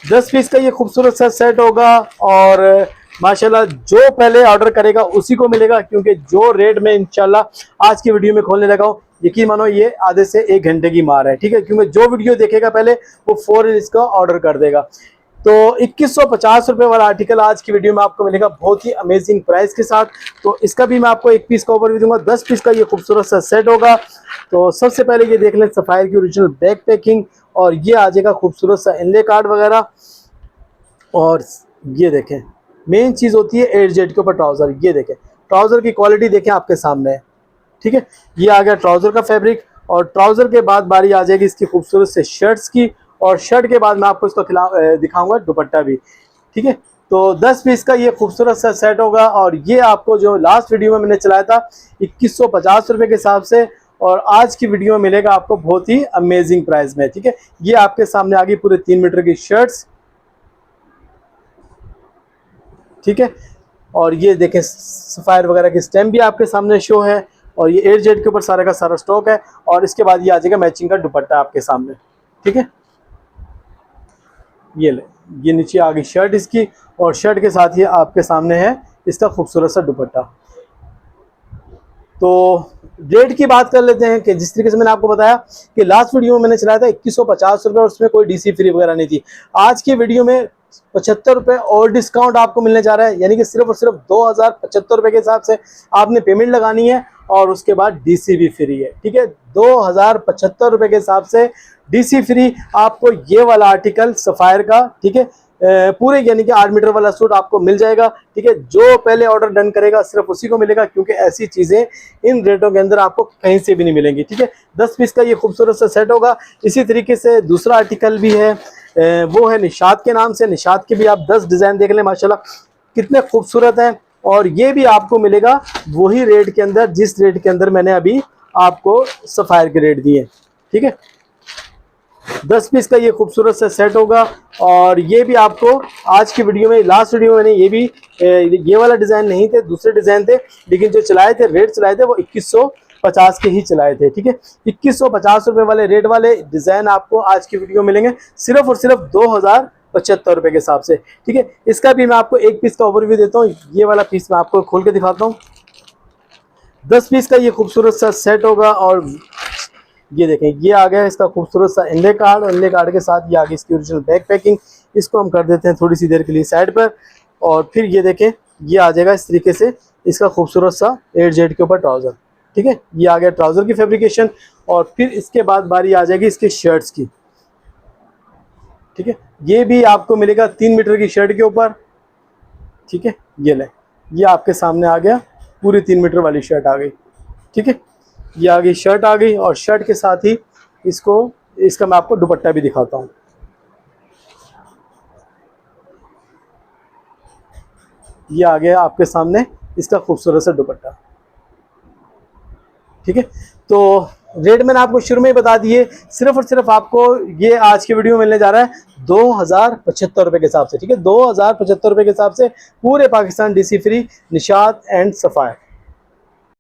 10 पीस का ये खूबसूरत सा सेट होगा, और माशाल्लाह जो पहले ऑर्डर करेगा उसी को मिलेगा, क्योंकि जो रेट में इंशाल्लाह आज की वीडियो में खोलने लगा हूँ, यकीन मानो ये आधे से 1 घंटे की मार है। ठीक है, क्योंकि जो वीडियो देखेगा पहले वो फौरन इसका ऑर्डर कर देगा। तो 2150 रुपये वाला आर्टिकल आज की वीडियो में आपको मिलेगा बहुत ही अमेजिंग प्राइस के साथ। तो इसका भी मैं आपको 1 पीस का ओवरव्यू दूंगा। 10 पीस का ये खूबसूरत सा सेट होगा। तो सबसे पहले ये देख लें सफ़ायर की ओरिजिनल बैक पैकिंग, और ये आ जाएगा खूबसूरत सा इनले कार्ड वगैरह, और ये देखें मेन चीज़ होती है 8Z के ऊपर ट्राउज़र। ये देखें ट्राउज़र की क्वालिटी देखें आपके सामने है। ठीक है, ये आ गया ट्राउज़र का फैब्रिक, और ट्राउज़र के बाद बारी आ जाएगी इसकी खूबसूरत से शर्ट्स की, और शर्ट के बाद मैं आपको इसको दिखाऊंगा दुपट्टा भी। ठीक है, तो 10 पीस का ये खूबसूरत सा सेट होगा, और ये आपको जो लास्ट वीडियो में मैंने चलाया था 2150 रुपये के हिसाब से, और आज की वीडियो में मिलेगा आपको बहुत ही अमेजिंग प्राइस में। ठीक है, ये आपके सामने आ गई पूरे 3 मीटर की शर्ट्स। ठीक है, और ये देखें सफ़ायर वगैरह की स्टैम्प भी आपके सामने शो है, और ये 8Z के ऊपर सारा का सारा स्टॉक है, और इसके बाद ये आ जाएगा मैचिंग का दुपट्टा आपके सामने। ठीक है, ये ले, ये नीचे आ गई शर्ट इसकी, और शर्ट के साथ ही आपके सामने है इसका खूबसूरत सा दुपट्टा। तो रेट की बात कर लेते हैं कि जिस तरीके से मैंने आपको बताया कि लास्ट वीडियो में मैंने चलाया था 2150 रुपये, और उसमें कोई डीसी फ्री वगैरह नहीं थी। आज की वीडियो में 75 रुपये और डिस्काउंट आपको मिलने जा रहा है, यानी कि सिर्फ और सिर्फ 2075 रुपये के हिसाब से आपने पेमेंट लगानी है, और उसके बाद डीसी भी फ्री है। ठीक है, 2075 रुपये के हिसाब से डीसी फ्री आपको ये वाला आर्टिकल सफ़ायर का, ठीक है, पूरे यानी कि 8 मीटर वाला सूट आपको मिल जाएगा। ठीक है, जो पहले ऑर्डर डन करेगा सिर्फ उसी को मिलेगा, क्योंकि ऐसी चीज़ें इन रेटों के अंदर आपको कहीं से भी नहीं मिलेंगी। ठीक है, 10 पीस का ये खूबसूरत सा सेट होगा। इसी तरीके से दूसरा आर्टिकल भी है, वो है निशात के नाम से। निशात के भी आप 10 डिज़ाइन देख लें, माशाल्लाह कितने खूबसूरत हैं, और ये भी आपको मिलेगा वही रेट के अंदर जिस रेट के अंदर मैंने अभी आपको सफ़ायर के रेट दिए। ठीक है, 10 पीस का ये खूबसूरत सा सेट होगा, और ये भी आपको आज की वीडियो में, लास्ट वीडियो में मैंने ये वाला डिज़ाइन नहीं थे, दूसरे डिज़ाइन थे, लेकिन जो चलाए थे रेट चलाए थे वो 2150 के ही चलाए थे। ठीक है, 2150 रुपये वाले रेट वाले डिज़ाइन आपको आज की वीडियो मिलेंगे सिर्फ और सिर्फ 2075 रुपये के हिसाब से। ठीक है, इसका भी मैं आपको 1 पीस का ओवरव्यू देता हूँ। ये वाला पीस मैं आपको खोल के दिखाता हूँ। 10 पीस का ये खूबसूरत सा सेट होगा, और ये देखें ये आ गया इसका खूबसूरत सा इनले कार्ड, और इनले कार्ड के साथ ये आ गई इसकी ओरिजिनल बैक पैकिंग। इसको हम कर देते हैं थोड़ी सी देर के लिए साइड पर, और फिर ये देखें ये आ जाएगा इस तरीके से इसका खूबसूरत सा 8Z के ऊपर ट्राउज़र। ठीक है, ये आ गया ट्राउज़र की फैब्रिकेशन, और फिर इसके बाद बारी आ जाएगी इसके शर्ट्स की। ठीक है, ये भी आपको मिलेगा 3 मीटर की शर्ट के ऊपर। ठीक है, ये ले, ये आपके सामने आ गया पूरी 3 मीटर वाली शर्ट आ गई। ठीक है, ये आ गई शर्ट आ गई, और शर्ट के साथ ही इसका मैं आपको दुपट्टा भी दिखाता हूँ। ये आ गया आपके सामने इसका खूबसूरत सा दुपट्टा। ठीक है, तो रेट मैंने आपको शुरू में ही बता दिए, सिर्फ और सिर्फ आपको ये आज की वीडियो में मिलने जा रहा है 2075 रुपये के हिसाब से। ठीक है, 2075 रुपये के हिसाब से पूरे Pakistan DC free Nishat and sapphire.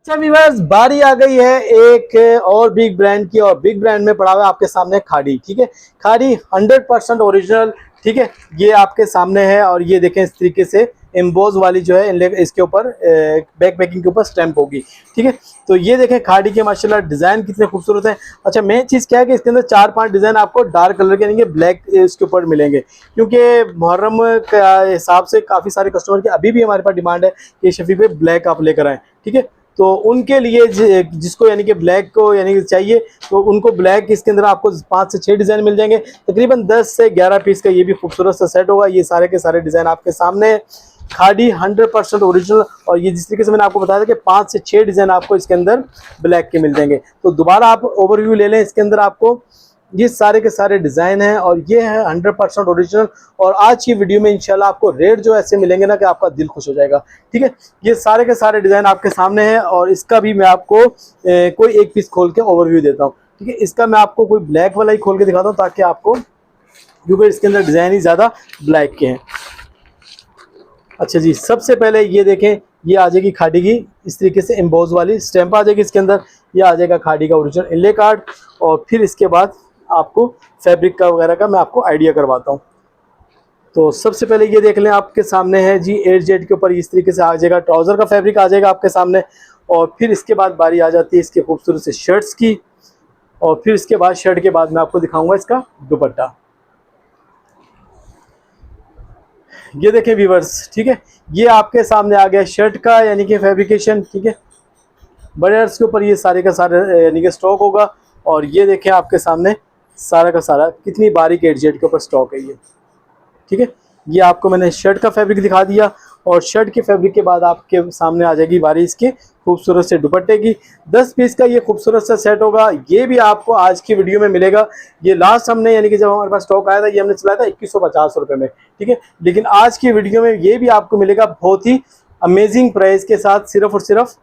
अच्छा व्यूअर्स, बारी आ गई है एक और बिग ब्रांड की, और बिग ब्रांड में पड़ा हुआ है आपके सामने खाड़ी। ठीक है, खाड़ी 100% ओरिजिनल। ठीक है, ये आपके सामने है, और ये देखें इस तरीके से एम्बोज वाली जो है इसके ऊपर बैक पैकिंग के ऊपर स्टैंप होगी। ठीक है, तो ये देखें खाड़ी के माशाल्लाह डिज़ाइन कितने खूबसूरत हैं। अच्छा मेन चीज़ क्या है कि इसके अंदर 4-5 डिज़ाइन आपको डार्क कलर के नहीं, ब्लैक इसके ऊपर मिलेंगे, क्योंकि मुहर्रम के हिसाब से काफ़ी सारे कस्टमर की अभी भी हमारे पास डिमांड है कि शफीक भाई ब्लैक आप लेकर आएँ। ठीक है, तो उनके लिए जिसको यानी कि ब्लैक को यानी कि चाहिए, तो उनको ब्लैक इसके अंदर आपको 5 से 6 डिज़ाइन मिल जाएंगे। तकरीबन 10 से 11 पीस का ये भी खूबसूरत सा सेट होगा। ये सारे के सारे डिज़ाइन आपके सामने है। खादी 100% ओरिजिनल, और ये जिस तरीके से मैंने आपको बताया था कि 5 से 6 डिज़ाइन आपको इसके अंदर ब्लैक के मिल जाएंगे। तो दोबारा आप ओवरव्यू ले लें, इसके अंदर आपको ये सारे के सारे डिज़ाइन हैं और ये है 100% ओरिजिनल। और आज की वीडियो में इंशाल्लाह आपको रेट जो ऐसे मिलेंगे ना कि आपका दिल खुश हो जाएगा। ठीक है, ये सारे के सारे डिज़ाइन आपके सामने हैं और इसका भी मैं आपको कोई एक पीस खोल के ओवरव्यू देता हूँ। ठीक है, इसका मैं आपको कोई ब्लैक वाला ही खोल के दिखाता हूँ ताकि आपको, क्योंकि इसके अंदर डिज़ाइन ही ज़्यादा ब्लैक के हैं। अच्छा जी, सबसे पहले ये देखें, ये आ जाएगी खादी की इस तरीके से एम्बोज वाली स्टैंप आ जाएगी इसके अंदर। ये आ जाएगा खादी का ओरिजिनल इनले कार्ड। और फिर इसके बाद आपको फैब्रिक का वगैरह का मैं आपको आइडिया करवाता हूँ। तो सबसे पहले ये देख लें, आपके सामने है जी 8Z के ऊपर इस तरीके से आ जाएगा ट्राउज़र का फैब्रिक आ जाएगा आपके सामने। और फिर इसके बाद बारी आ जाती है इसके खूबसूरत से शर्ट्स की। और फिर इसके बाद शर्ट के बाद मैं आपको दिखाऊंगा इसका दुपट्टा। ये देखें व्यूअर्स, ठीक है, ये आपके सामने आ गया शर्ट का यानी कि फैब्रिकेशन। ठीक है, बड़े अर्ज के ऊपर ये सारे का सारा यानी कि स्टॉक होगा। और ये देखें आपके सामने सारा का सारा कितनी बारीक 8Z के ऊपर स्टॉक है ये। ठीक है, ये आपको मैंने शर्ट का फैब्रिक दिखा दिया। और शर्ट के फैब्रिक के बाद आपके सामने आ जाएगी बारी इसके खूबसूरत से दुपट्टे की। 10 पीस का ये खूबसूरत सा सेट होगा। ये भी आपको आज की वीडियो में मिलेगा। ये लास्ट हमने यानी कि जब हमारे पास स्टॉक आया था ये हमने चलाया था 2150 रुपये में। ठीक है, लेकिन आज की वीडियो में ये भी आपको मिलेगा बहुत ही अमेजिंग प्राइस के साथ, सिर्फ और सिर्फ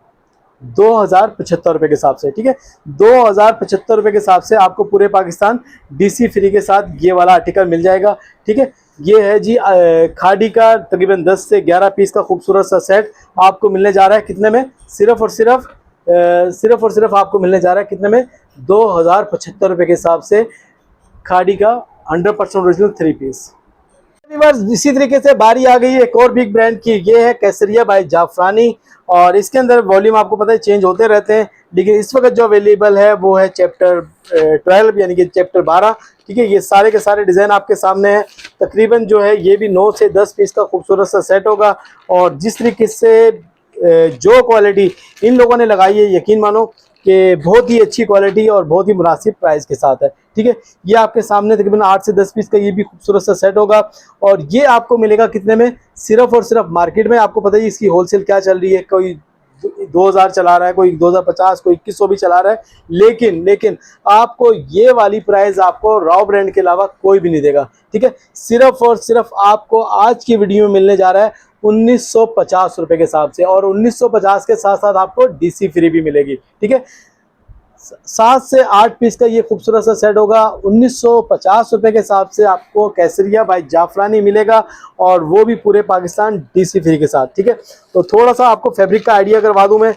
2075 रुपये के हिसाब से। ठीक है, 2075 रुपये के हिसाब से आपको पूरे पाकिस्तान DC फ्री के साथ ये वाला आर्टिकल मिल जाएगा। ठीक है, ये है जी खादी का तकरीबन 10 से 11 पीस का खूबसूरत सा सेट आपको मिलने जा रहा है कितने में, सिर्फ और सिर्फ आपको मिलने जा रहा है कितने में, 2075 रुपये के हिसाब से खादी का 100% ओरिजिनल 3 पीस। इसी तरीके से बारी आ गई है एक और बिग ब्रांड की, ये है केसरिया बाय जाफरानी। और इसके अंदर वॉल्यूम आपको पता है चेंज होते रहते हैं, लेकिन इस वक्त जो अवेलेबल है वो है चैप्टर 12 यानी कि चैप्टर 12। ठीक है, ये सारे के सारे डिज़ाइन आपके सामने हैं। तकरीबन जो है ये भी 9 से 10 पीस का खूबसूरत सा सेट होगा। और जिस तरीके से जो क्वालिटी इन लोगों ने लगाई है, यकीन मानो कि बहुत ही अच्छी क्वालिटी और बहुत ही मुनासिब प्राइस के साथ है। ठीक है, ये आपके सामने तकरीबन 8 से 10 पीस का ये भी खूबसूरत सा सेट होगा। और ये आपको मिलेगा कितने में, सिर्फ और सिर्फ मार्केट में आपको पता है इसकी होलसेल क्या चल रही है, कोई 2000 चला रहा है, कोई 2050, कोई 2100 भी चला रहा है। लेकिन आपको ये वाली प्राइस आपको राव ब्रांड के अलावा कोई भी नहीं देगा। ठीक है, सिर्फ और सिर्फ आपको आज की वीडियो में मिलने जा रहा है 1950 रुपये के हिसाब से। और 1950 के साथ साथ आपको DC फ्री भी मिलेगी। ठीक है, 7 से 8 पीस का ये खूबसूरत सा सेट होगा। 1950 रुपये के हिसाब से आपको केसरिया बाय जाफरानी मिलेगा, और वो भी पूरे पाकिस्तान DC फ्री के साथ। ठीक है, तो थोड़ा सा आपको फैब्रिक का आइडिया करवा दूं मैं,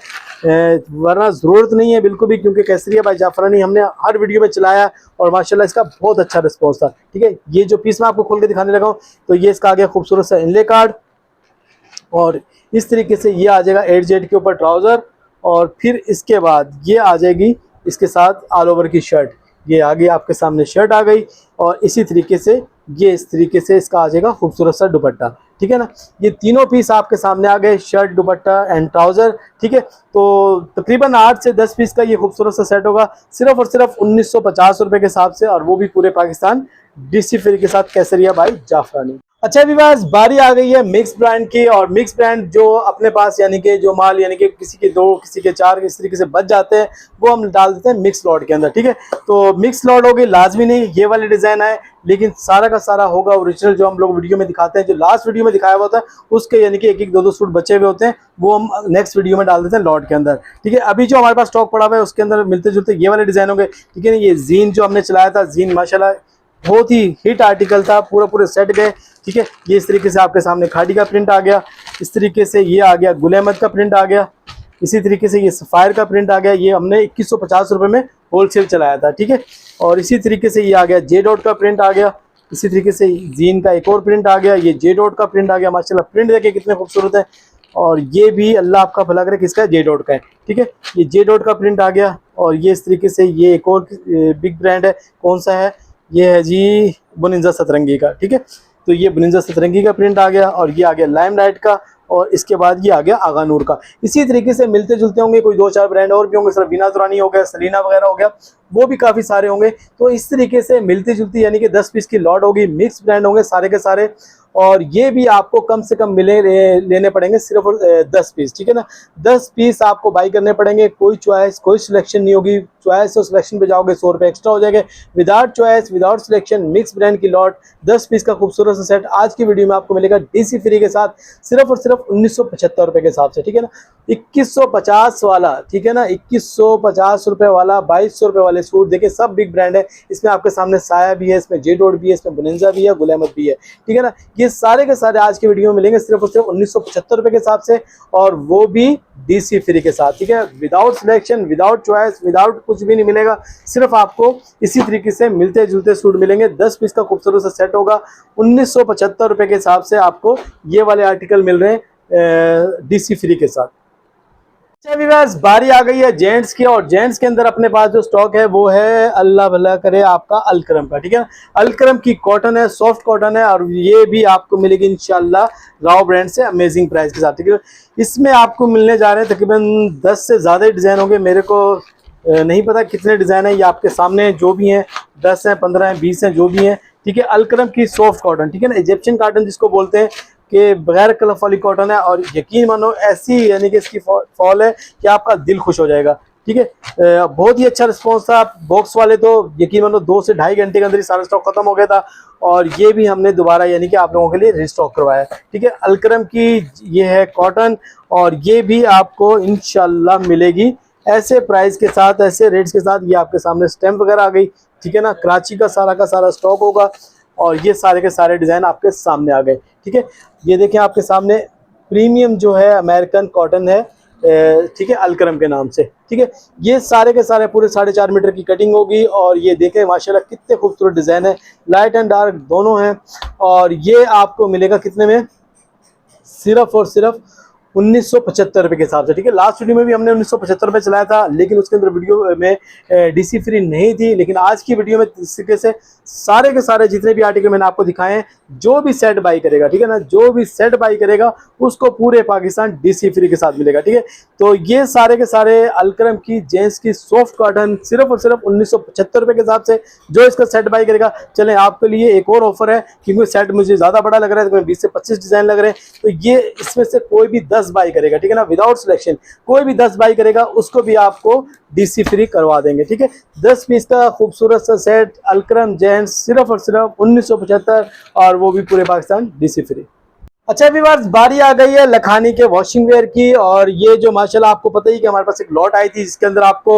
वरना ज़रूरत नहीं है बिल्कुल भी, क्योंकि केसरिया बाय जाफरानी हमने हर वीडियो में चलाया और माशाल्लाह इसका बहुत अच्छा रिस्पॉन्स था। ठीक है, ये जो पीस मैं आपको खोल के दिखाने लगा हूँ, तो ये इसका आ गया खूबसूरत सा इनले कार्ड। और इस तरीके से ये आ जाएगा 8Z के ऊपर ट्राउज़र। और फिर इसके बाद ये आ जाएगी इसके साथ ऑल ओवर की शर्ट। ये आगे आपके सामने शर्ट आ गई। और इसी तरीके से ये इस तरीके से इसका आ जाएगा खूबसूरत सा दुपट्टा। ठीक है ना, ये तीनों पीस आपके सामने आ गए, शर्ट, दुपट्टा एंड ट्राउज़र। ठीक है, तो तकरीबन 8 से 10 पीस का ये खूबसूरत सा सेट होगा, सिर्फ और सिर्फ 1950 रुपये के हिसाब से, और वो भी पूरे पाकिस्तान DC फ्री के साथ केसरिया बाय जाफरानी। अच्छा व्यूअर्स, बारी आ गई है मिक्स ब्रांड की। और मिक्स ब्रांड जो अपने पास यानी कि जो माल यानी कि किसी के 2 किसी के 4 इस तरीके से बच जाते हैं, वो हम डाल देते हैं मिक्स लॉट के अंदर। ठीक है, तो मिक्स लॉट होगी, लाजमी नहीं ये वाले डिज़ाइन आए, लेकिन सारा का सारा होगा ओरिजिनल जो हम लोग वीडियो में दिखाते हैं। जो लास्ट वीडियो में दिखाया हुआ था उसके यानी कि 1-1, 2-2 सूट बचे हुए होते हैं, वो हम नेक्स्ट वीडियो में डाल देते हैं लॉट के अंदर। ठीक है, अभी जो हमारे पास स्टॉक पड़ा हुआ है उसके अंदर मिलते जुलते ये वाले डिज़ाइन होंगे। ठीक है, ये जीन जो हमने चलाया था, जीन माशाल्लाह बहुत ही हिट आर्टिकल था, पूरे सेट गए। ठीक है, ये इस तरीके से आपके सामने खादी का प्रिंट आ गया, इस तरीके से ये आ गया गुल अहमद का प्रिंट आ गया, इसी तरीके से ये सफ़ायर का प्रिंट आ गया। ये हमने 2150 रुपये में होलसेल चलाया था। ठीक है, और इसी तरीके से ये आ गया जे डॉट का प्रिंट आ गया। इसी तरीके से जीन का एक और प्रिंट आ गया, ये जे डॉट का प्रिंट आ गया। माशाल्लाह प्रिंट देखिए कितने खूबसूरत है। और ये भी अल्लाह आपका भला करे किसका है, जे डॉट का है। ठीक है, ये जे डॉट का प्रिंट आ गया। और ये इस तरीके से ये एक और बिग ब्रांड है, कौन सा है, ये है जी बुनिंजा सतरंगी का। ठीक है, तो ये बुनिंजा सतरंगी का प्रिंट आ गया। और ये आ गया लाइम लाइट का। और इसके बाद ये आ गया आगानूर का। इसी तरीके से मिलते जुलते होंगे कोई 2-4 ब्रांड और भी होंगे, सर बीना दुरानी हो गया, सलीना वगैरह हो गया, वो भी काफ़ी सारे होंगे। तो इस तरीके से मिलती जुलती यानी कि 10 पीस की लॉट होगी, मिक्स ब्रांड होंगे सारे के सारे। और ये भी आपको कम से कम लेने पड़ेंगे सिर्फ 10 पीस, ठीक है ना। 10 पीस आपको बाई करने पड़ेंगे, कोई चॉइस कोई सिलेक्शन नहीं होगी। चॉइस और सिलेक्शन पे जाओगे 100 रुपये एक्स्ट्रा हो जाएंगे। Without choice without selection mix brand की लॉट 10 पीस का खूबसूरत सा सेट आज की वीडियो में आपको मिलेगा डीसी फ्री के साथ, सिर्फ और सिर्फ 1975 रुपये के हिसाब से, ठीक है ना। 2150 वाला, ठीक है ना, 2150 रुपये वाला, 2200 रुपये वाले सूट देखिए सब बिग ब्रांड है। इसमें आपके सामने साया भी है, इसमें जेडोड भी है, इसमें बुनिंजा भी है, गुल अहमद भी है, ठीक है ना। ये सारे के सारे आज के वीडियो में मिलेंगे सिर्फ और सिर्फ 1975 रुपये के हिसाब से, और वो भी डीसी फ्री के साथ, ठीक है। Without selection without choice without कुछ भी नहीं मिलेगा, सिर्फ आपको इसी तरीके से मिलते जुलते सूट मिलेंगे। 10 पीस का खूबसूरत सा सेट होगा, 1975 रुपये के हिसाब से आपको ये वाले आर्टिकल मिल रहे हैं डीसी फ्री के साथ। अच्छा व्यूअर्स, बारी आ गई है जेंट्स की, और जेंट्स के अंदर अपने पास जो स्टॉक है वो है अल्लाह भला करे आपका अलकरम का, ठीक है। अलकरम की कॉटन है, सॉफ्ट कॉटन है, और ये भी आपको मिलेगी इंशाल्लाह राव ब्रांड से अमेजिंग प्राइस के साथ, ठीक है। इसमें आपको मिलने जा रहे हैं तकरीबन 10 से ज़्यादा डिज़ाइन होंगे, मेरे को नहीं पता कितने डिज़ाइन है, ये आपके सामने जो भी हैं 10 हैं 15 हैं 20 हैं जो भी हैं, ठीक है। अलकरम की सॉफ्ट कॉटन, ठीक है ना, इजिप्शियन कॉटन जिसको बोलते हैं कि बगैर कलफ वाली कॉटन है, और यकीन मानो ऐसी यानी कि इसकी फॉल है कि आपका दिल खुश हो जाएगा, ठीक है। बहुत ही अच्छा रिस्पॉन्स था। बॉक्स वाले तो यकीन मानो 2 से ढाई घंटे के अंदर ही सारा स्टॉक खत्म हो गया था, और ये भी हमने दोबारा यानी कि आप लोगों के लिए रिस्टॉक करवाया, ठीक है। अलकरम की ये है कॉटन, और ये भी आपको इंशाल्लाह मिलेगी ऐसे प्राइस के साथ, ऐसे रेट्स के साथ। ये आपके सामने स्टैम्प वगैरह आ गई, ठीक है ना, कराची का सारा स्टॉक होगा, और ये सारे के सारे डिज़ाइन आपके सामने आ गए, ठीक है। ये देखें आपके सामने प्रीमियम जो है अमेरिकन कॉटन है, ठीक है, अलकरम के नाम से, ठीक है। ये सारे के सारे पूरे 4.5 मीटर की कटिंग होगी, और ये देखें माशाल्लाह कितने खूबसूरत डिज़ाइन है, लाइट एंड डार्क दोनों हैं। और ये आपको मिलेगा कितने में, सिर्फ और सिर्फ 1975 रुपये के हिसाब से, ठीक है। लास्ट वीडियो में भी हमने 1975 रुपये चलाया था, लेकिन उसके अंदर वीडियो में डीसी फ्री नहीं थी। लेकिन आज की वीडियो में इस तरीके से सारे के सारे जितने भी आर्टिकल मैंने आपको दिखाए हैं, जो भी सेट बाई करेगा, ठीक है ना, जो भी सेट बाई करेगा उसको पूरे पाकिस्तान डीसी फ्री के साथ मिलेगा, ठीक है। तो ये सारे के सारे अलकरम की जेंट्स की सॉफ्ट कॉटन सिर्फ और सिर्फ 1975 रुपये के हिसाब से, जो इसका सेट बाई करेगा। चलें आपके लिए एक और ऑफर है, क्योंकि सेट मुझे ज़्यादा बड़ा लग रहा है, 20 से 25 डिज़ाइन लग रहे हैं, तो ये इसमें से कोई भी 10 बाई करेगा, ठीक है ना, विदाउट सिलेक्शन कोई भी 10 बाई करेगा उसको भी आपको डीसी फ्री करवा देंगे, ठीक है। 10 पीस का खूबसूरत सा सेट अलकरम जेंट्स सिर्फ और सिर्फ 1975, और वो भी पूरे पाकिस्तान डीसी फ्री। अच्छा व्यूअर्स, बारी आ गई है लखानी के वॉशिंग वेयर की, और ये जो माशाल्लाह आपको पता ही कि हमारे पास एक लॉट आई थी जिसके अंदर आपको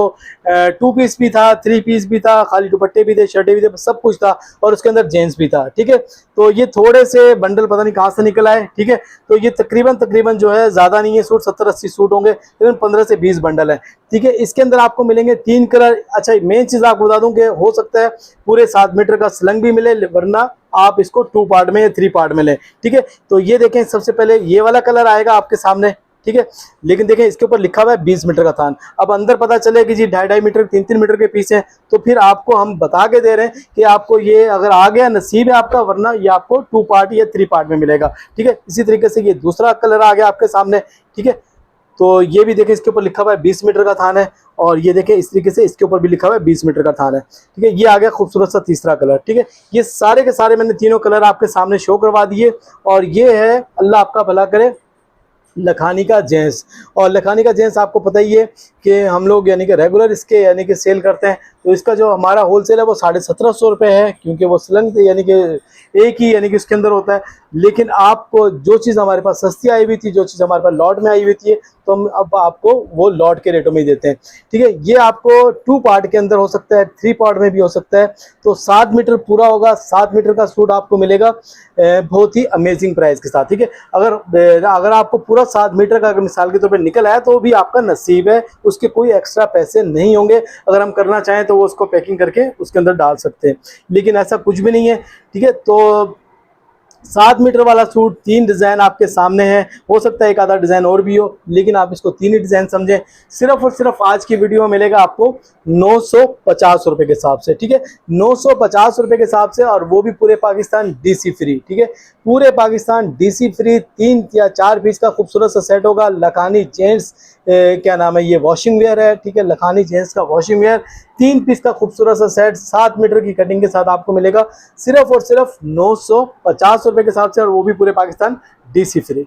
2 पीस भी था, 3 पीस भी था, खाली दुपट्टे भी थे, शर्टें भी थे, सब कुछ था, और उसके अंदर जेंट्स भी था, ठीक है। तो ये थोड़े से बंडल पता नहीं कहाँ से निकल आए, ठीक है। तो ये तकरीबन जो है ज़्यादा नहीं है सूट, 70-80 सूट होंगे, तकरीबन 15 से 20 बंडल है, ठीक है। इसके अंदर आपको मिलेंगे 3 कलर। अच्छा मेन चीज़ आपको बता दूं कि हो सकता है पूरे 7 मीटर का स्लंग भी मिले, वरना आप इसको 2 पार्ट में या 3 पार्ट में लें, ठीक है। तो ये देखें सबसे पहले ये वाला कलर आएगा आपके सामने, ठीक है, लेकिन देखें इसके ऊपर लिखा हुआ है 20 मीटर का थान। अब अंदर पता चले कि जी 2.5 मीटर 3-3 मीटर के पीस हैं, तो फिर आपको हम बता के दे रहे हैं कि आपको ये अगर आ गया नसीब है आपका, वरना ये आपको 2 पार्ट या 3 पार्ट में मिलेगा, ठीक है। इसी तरीके से ये दूसरा कलर आ गया आपके सामने, ठीक है। तो ये भी देखें इसके ऊपर लिखा हुआ है 20 मीटर का थान है, और ये देखें इस तरीके से इसके ऊपर भी लिखा हुआ है 20 मीटर का थान है, ठीक है। ये आ गया खूबसूरत सा तीसरा कलर, ठीक है। ये सारे के सारे मैंने तीनों कलर आपके सामने शो करवा दिए, और ये है अल्लाह आपका भला करे लखानी का जेंट्स। और लखानी का जेंट्स आपको पता ही है कि हम लोग यानी कि रेगुलर इसके यानी कि सेल करते हैं, तो इसका जो हमारा होलसेल है वो 1750 रुपये है, क्योंकि वो स्लंग यानी कि एक ही यानी कि इसके अंदर होता है। लेकिन आपको जो चीज़ हमारे पास सस्ती आई हुई थी, जो चीज़ हमारे पास लॉट में आई हुई थी, तो हम अब आपको वो लॉट के रेटों में ही देते हैं, ठीक है। ये आपको 2 पार्ट के अंदर हो सकता है, 3 पार्ट में भी हो सकता है। तो 7 मीटर पूरा होगा, 7 मीटर का सूट आपको मिलेगा बहुत ही अमेजिंग प्राइस के साथ, ठीक है। अगर आपको पूरा 7 मीटर का अगर मिसाल के तौर पर निकल आया तो भी आपका नसीब है, उसके कोई एक्स्ट्रा पैसे नहीं होंगे। अगर हम करना चाहें तो वो उसको पैकिंग करके उसके अंदर डाल सकते हैं, लेकिन ऐसा कुछ भी नहीं है, ठीक है। तो 7 मीटर वाला सूट 3 डिज़ाइन आपके सामने है। हो सकता है एक आधा डिज़ाइन और भी हो, लेकिन आप इसको 3 ही डिज़ाइन समझें। सिर्फ और सिर्फ आज की वीडियो में मिलेगा आपको 950 रुपये के हिसाब से, ठीक है, 950 रुपये के हिसाब से, और वो भी पूरे पाकिस्तान डीसी फ्री, ठीक है, पूरे पाकिस्तान डीसी फ्री। 3 या 4 पीस का खूबसूरत सा सेट होगा। लखानी जेंट्स क्या नाम है, ये वॉशिंग वेयर है, ठीक है, लखानी जेंट्स का वॉशिंग वेयर 3 पीस का खूबसूरत सा सेट 7 मीटर की कटिंग के साथ आपको मिलेगा सिर्फ और सिर्फ 950 रुपये के हिसाब से, और वो भी पूरे पाकिस्तान डीसी फ्री।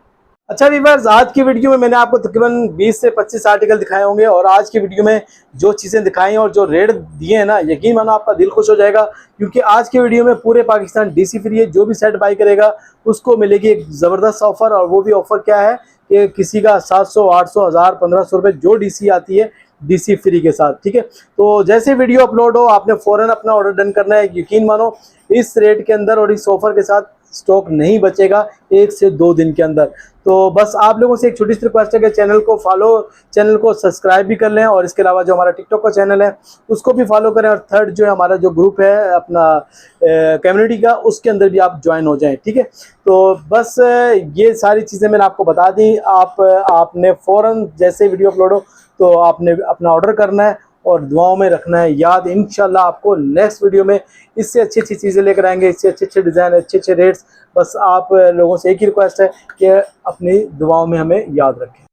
अच्छा व्यूअर्स, आज की वीडियो में मैंने आपको तकरीबन 20 से 25 आर्टिकल दिखाए होंगे, और आज की वीडियो में जो चीज़ें दिखाई और जो रेट दिए हैं ना, यकीन मानो आपका दिल खुश हो जाएगा, क्योंकि आज की वीडियो में पूरे पाकिस्तान डीसी फ्री है। जो भी सेट बाई करेगा उसको मिलेगी एक ज़बरदस्त ऑफर, और वो भी ऑफर क्या है कि किसी का 700, 800, 1000, 1500 रुपये जो डीसी आती है डीसी फ्री के साथ, ठीक है। तो जैसे वीडियो अपलोड हो आपने फ़ौरन अपना ऑर्डर डन करना है। यकीन मानो इस रेट के अंदर और इस ऑफर के साथ स्टॉक नहीं बचेगा 1 से 2 दिन के अंदर। तो बस आप लोगों से एक छोटी सी रिक्वेस्ट है कि चैनल को सब्सक्राइब भी कर लें, और इसके अलावा जो हमारा टिकटॉक का चैनल है उसको भी फॉलो करें, और थर्ड जो है हमारा जो ग्रुप है अपना कम्युनिटी का, उसके अंदर भी आप ज्वाइन हो जाएं, ठीक है। तो बस ये सारी चीज़ें मैंने आपको बता दी। आपने फ़ौरन जैसे वीडियो अपलोड हो तो आपने अपना ऑर्डर करना है और दुआओं में रखना है याद। इंशाल्लाह आपको नेक्स्ट वीडियो में इससे अच्छी अच्छी चीज़ें लेकर आएंगे, इससे अच्छे अच्छे डिज़ाइन, अच्छे अच्छे रेट्स। बस आप लोगों से एक ही रिक्वेस्ट है कि अपनी दुआओं में हमें याद रखें।